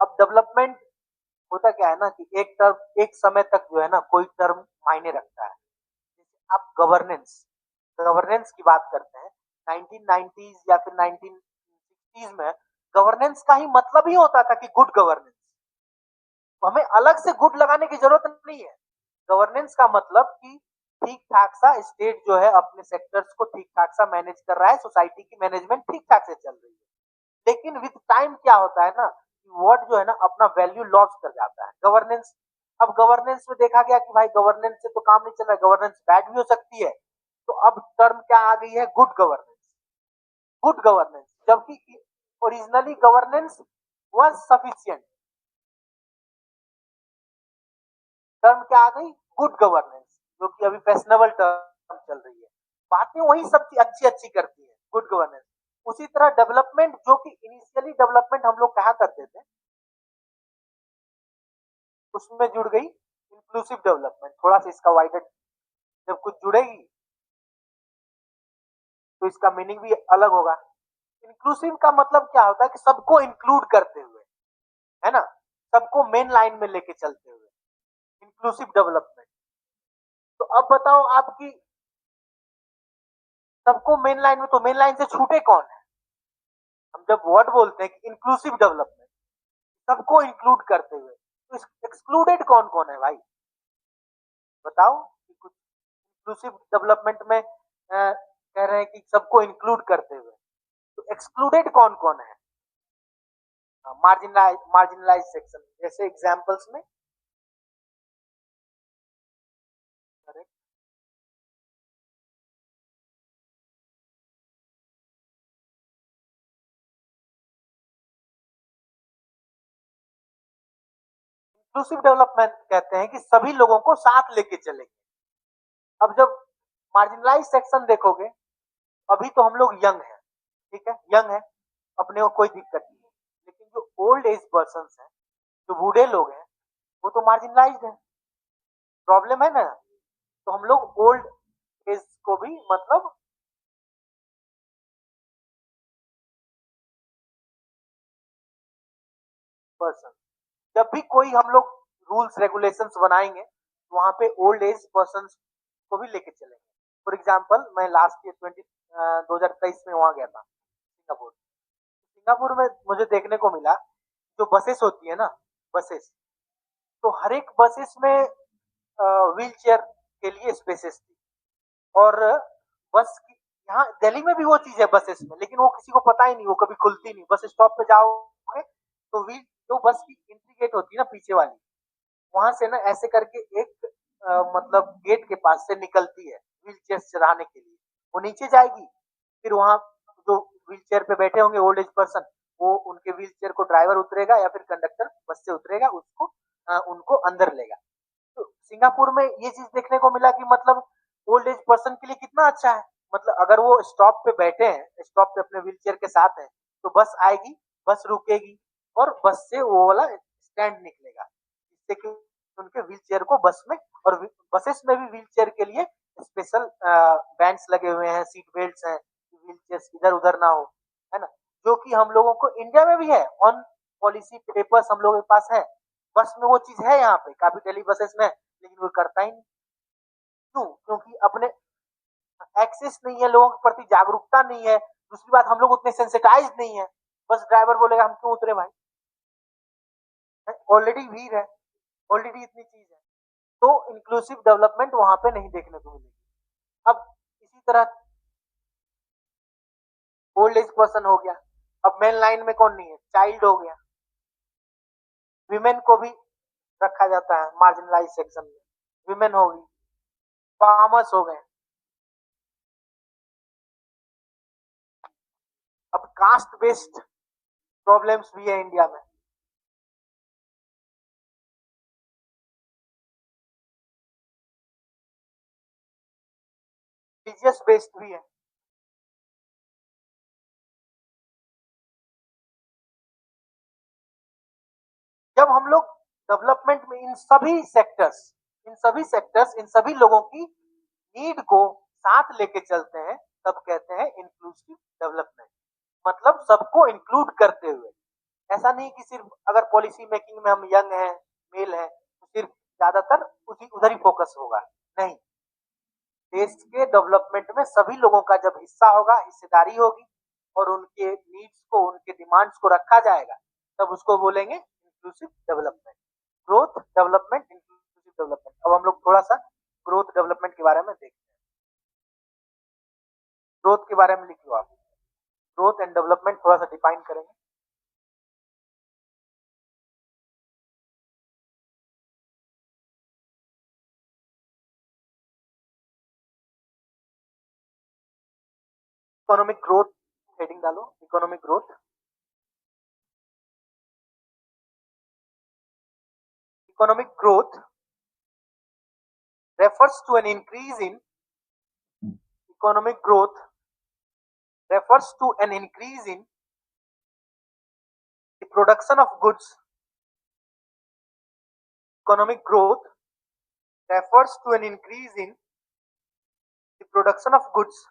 अब डेवलपमेंट होता क्या है ना कि एक समय तक जो है ना कोई टर्म मायने रखता है। जैसे आप गवर्नेंस गवर्नेंस की बात करते हैं 1990s या फिर 1960s में, गवर्नेंस का ही मतलब ही होता था कि गुड गवर्नेंस। तो हमें अलग से गुड लगाने की जरूरत नहीं है। गवर्नेंस का मतलब कि ठीक ठाक सा स्टेट जो है अपने सेक्टर्स को ठीक ठाक सा मैनेज कर रहा है, सोसाइटी की मैनेजमेंट ठीक ठाक से चल रही है। लेकिन विद टाइम क्या होता है ना, वर्ड जो है ना अपना वैल्यू लॉस कर जाता है गवर्नेंस। अब गवर्नेंस में देखा गया कि भाई गवर्नेंस से तो काम नहीं चल रहा है, गवर्नेंस बैड भी हो सकती है। तो अब टर्म क्या आ गई है, गुड गवर्नेंस। गुड गवर्नेंस, जबकि originally governance was sufficient. Term क्या आ गई, गुड गवर्नेंस, जो कि अभी फैशनेबल टर्म चल रही है। बातें वही सब अच्छी अच्छी करती है गुड गवर्नेंस। उसी तरह डेवलपमेंट, जो कि इनिशियली डेवलपमेंट हम लोग कहा करते थे, उसमें जुड़ गई इंक्लूसिव डेवलपमेंट। थोड़ा सा इसका वाइडर, जब कुछ जुड़ेगी तो इसका मीनिंग भी अलग होगा। इंक्लूसिव का मतलब क्या होता है कि सबको इंक्लूड करते हुए, है ना, सबको मेन लाइन में लेके चलते हुए, इंक्लूसिव डेवलपमेंट। तो अब बताओ आपकी, सबको मेन लाइन में, तो मेन लाइन से छूटे कौन है। हम जब वर्ड बोलते हैं कि इंक्लूसिव डेवलपमेंट, सबको इंक्लूड करते हुए, तो एक्सक्लूडेड कौन कौन है भाई, बताओ कि कुछ इंक्लूसिव डेवलपमेंट में कह रहे हैं कि सबको इंक्लूड करते हुए, तो एक्सक्लूडेड कौन कौन है। मार्जिनलाइज सेक्शन, जैसे एग्जांपल्स में। इंक्लूसिव डेवलपमेंट कहते हैं कि सभी लोगों को साथ लेके चलेंगे। अब जब मार्जिनलाइज सेक्शन देखोगे, अभी तो हम लोग यंग हैं, ठीक है, यंग है, अपने को कोई दिक्कत नहीं है। लेकिन जो ओल्ड एज पर्सन है, जो बूढ़े लोग हैं, वो तो मार्जिनलाइज है, प्रॉब्लम है ना। तो हम लोग ओल्ड एज को भी मतलब, पर्सन, जब भी कोई हम लोग रूल्स रेगुलेशंस बनाएंगे तो वहां पे ओल्ड एज पर्सन को भी लेके चलेंगे। फॉर एग्जाम्पल मैं लास्ट ईयर 2023 में वहां गया था, सिंगापुर। सिंगापुर में मुझे देखने को मिला, जो बसेस होती है ना, बसेस, तो हर एक बसेस में व्हील चेयर के लिए स्पेसेस थी। और बस की, यहाँ दिल्ली में भी वो चीज है बसेस में, लेकिन वो किसी को पता ही नहीं, वो कभी खुलती नहीं। बस स्टॉप पे जाओगे तो व्हील, जो बस की एंट्री गेट होती है ना पीछे वाली, वहां से ना ऐसे करके एक मतलब गेट के पास से निकलती है व्हील चेयर चलाने के लिए। वो नीचे जाएगी, फिर वहां जो व्हील चेयर पे बैठे होंगे ओल्ड एज पर्सन, वो उनके व्हील चेयर को ड्राइवर उतरेगा या फिर कंडक्टर बस से उतरेगा, उसको उनको अंदर लेगा। तो सिंगापुर में ये चीज देखने को मिला कि मतलब ओल्ड एज पर्सन के लिए कितना अच्छा है। मतलब अगर वो स्टॉप पे बैठे हैं, स्टॉप पे अपने व्हील चेयर के साथ हैं, तो बस आएगी, बस रुकेगी, और बस से वो वाला स्टैंड निकलेगा, जिससे कि उनके व्हील चेयर को बस में, और बसेस में भी व्हील चेयर के लिए स्पेशल बैंड्स लगे हुए हैं, सीट बेल्ट्स हैं, व्हील चेयर्स इधर उधर ना हो, है ना, जो कि हम लोगों को इंडिया में भी है, ऑन पॉलिसी पेपर्स हम लोगों के पास है, बस में वो चीज है यहाँ पे काफी दिल्ली बसेस में, लेकिन वो करता ही नहीं। क्यों? क्योंकि अपने एक्सेस नहीं है, लोगों के प्रति जागरूकता नहीं है, दूसरी बात हम लोग उतने सेंसिटाइज नहीं है, बस ड्राइवर बोलेगा हम क्यों उतरे भाई, ऑलरेडी भीड़ है, ऑलरेडी इतनी चीज है, तो इंक्लूसिव डेवलपमेंट वहां पे नहीं देखने को मिलेगी। अब इसी तरह ओल्ड एज पर्सन हो गया, अब मेन लाइन में कौन नहीं है, चाइल्ड हो गया, विमेन को भी रखा जाता है मार्जिनलाइज सेक्शन में, विमेन होगी, फार्मर्स हो गए, अब कास्ट बेस्ड प्रॉब्लम्स भी है इंडिया में, रिलीजियस बेस्ड भी है। जब हम लोग डेवलपमेंट में इन सभी सेक्टर्स इन सभी लोगों की नीड को साथ लेके चलते हैं, तब कहते हैं इंक्लूसिव डेवलपमेंट, मतलब सबको इंक्लूड करते हुए। ऐसा नहीं कि सिर्फ अगर पॉलिसी मेकिंग में हम यंग हैं, मेल हैं, तो सिर्फ ज्यादातर उसी उधर ही फोकस होगा, नहीं, देश के डेवलपमेंट में सभी लोगों का जब हिस्सा होगा, हिस्सेदारी होगी, और उनके नीड्स को, उनके डिमांड्स को रखा जाएगा, तब उसको बोलेंगे inclusive development, growth development, inclusive development. अब हम लोग थोड़ा सा ग्रोथ डेवलपमेंट के बारे में देखते हैं। ग्रोथ के बारे में लिख लो आप, ग्रोथ एंड डेवलपमेंट थोड़ा सा डिफाइन करेंगे। इकोनॉमिक ग्रोथ हेडिंग डालो, economic growth. Economic growth refers to an increase in economic growth refers to an increase in the production of goods. Economic growth refers to an increase in the production of goods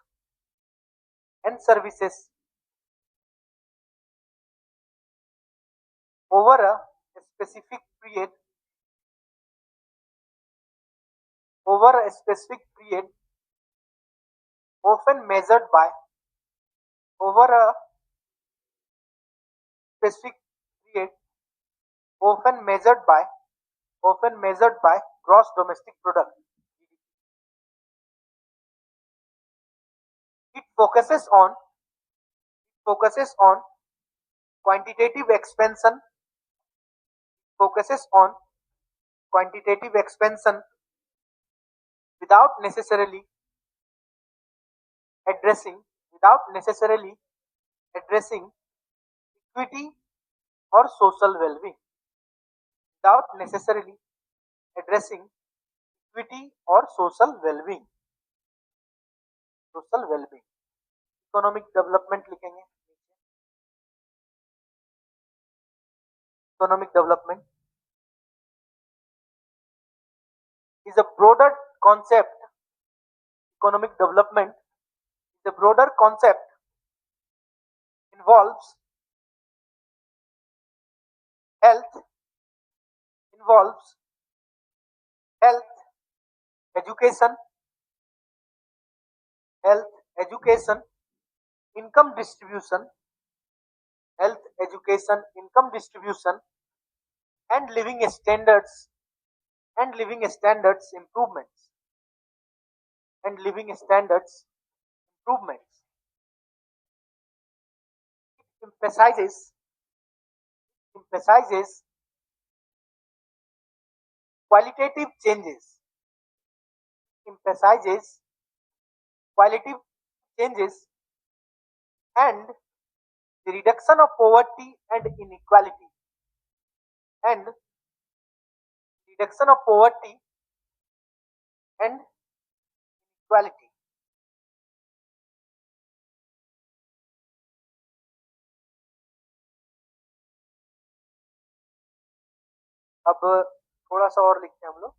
and services over a specific period over a specific period often measured by over a specific period often measured by gross domestic product. It focuses on quantitative expansion focuses on quantitative expansion without necessarily addressing without necessarily addressing equity or social well-being, without necessarily addressing equity or social well-being. Economic development लिखेंगे, economic development is a broader concept. Economic development is a broader concept, involves health, involves health, education, health, education, income distribution, health, education, income distribution, and living standards improvements, and living standards improvements. It emphasizes qualitative changes, emphasizes qualitative changes and the reduction of poverty and inequality, and reduction of poverty and equality. अब थोड़ा सा और लिखते हैं हम लोग,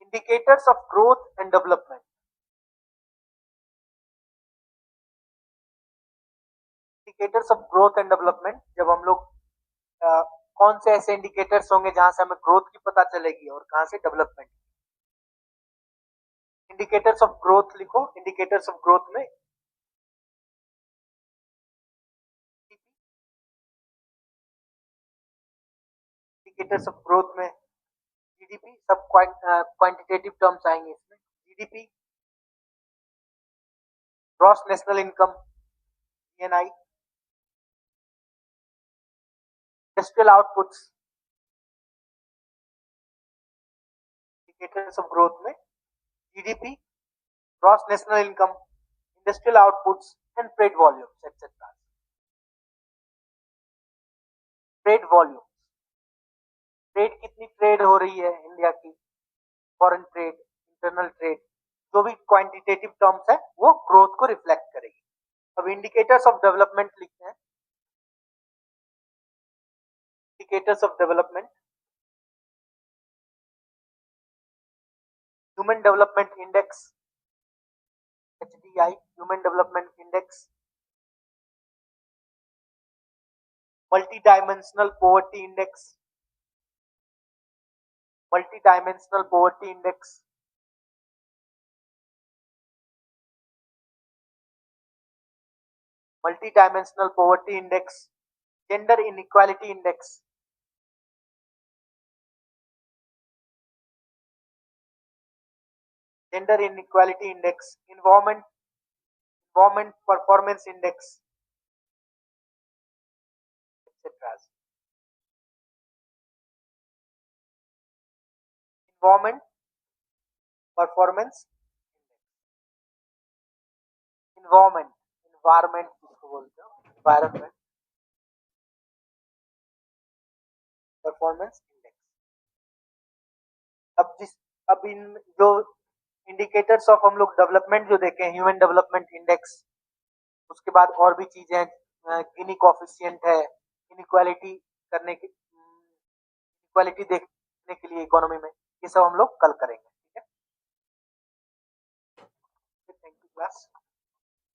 indicators of growth and development. Indicators of growth and development, जब हम लोग कौन से ऐसे इंडिकेटर्स होंगे जहां से हमें ग्रोथ की पता चलेगी और कहां से डेवलपमेंट। इंडिकेटर्स ऑफ ग्रोथ लिखो। इंडिकेटर्स ऑफ ग्रोथ में इंडिकेटर्स ऑफ ग्रोथ में जीडीपी, सब क्वांटिटेटिव टर्म्स आएंगे इसमें। GDP, gross national income, GNI, industrial outputs. Indicators of growth में GDP, gross national income, industrial outputs and trade volumes etcetera. Trade volume, trade कितनी trade हो रही है इंडिया की, फॉरेन ट्रेड, इंटरनल ट्रेड, जो भी क्वांटिटेटिव टर्म्स है वो ग्रोथ को रिफ्लेक्ट करेगी। अब इंडिकेटर्स ऑफ डेवलपमेंट लिखते हैं। Indicators of development, human development index, HDI, human development index, multi dimensional poverty index, multi dimensional poverty index, multi dimensional poverty index, gender inequality index, gender inequality index, environment performance index, etc. environment performance, environment जिसको बोलते हो, environment performance index. अब इन जो indicators of हम लोग development जो देखे, human development index, उसके बाद और भी चीजें हैं, गिनी कोफिशिएंट है, इनइक्वालिटी करने की, इक्वालिटी देखने के लिए इकोनॉमी में, ये सब हम लोग कल करेंगे। ठीक है, थैंक यू क्लास।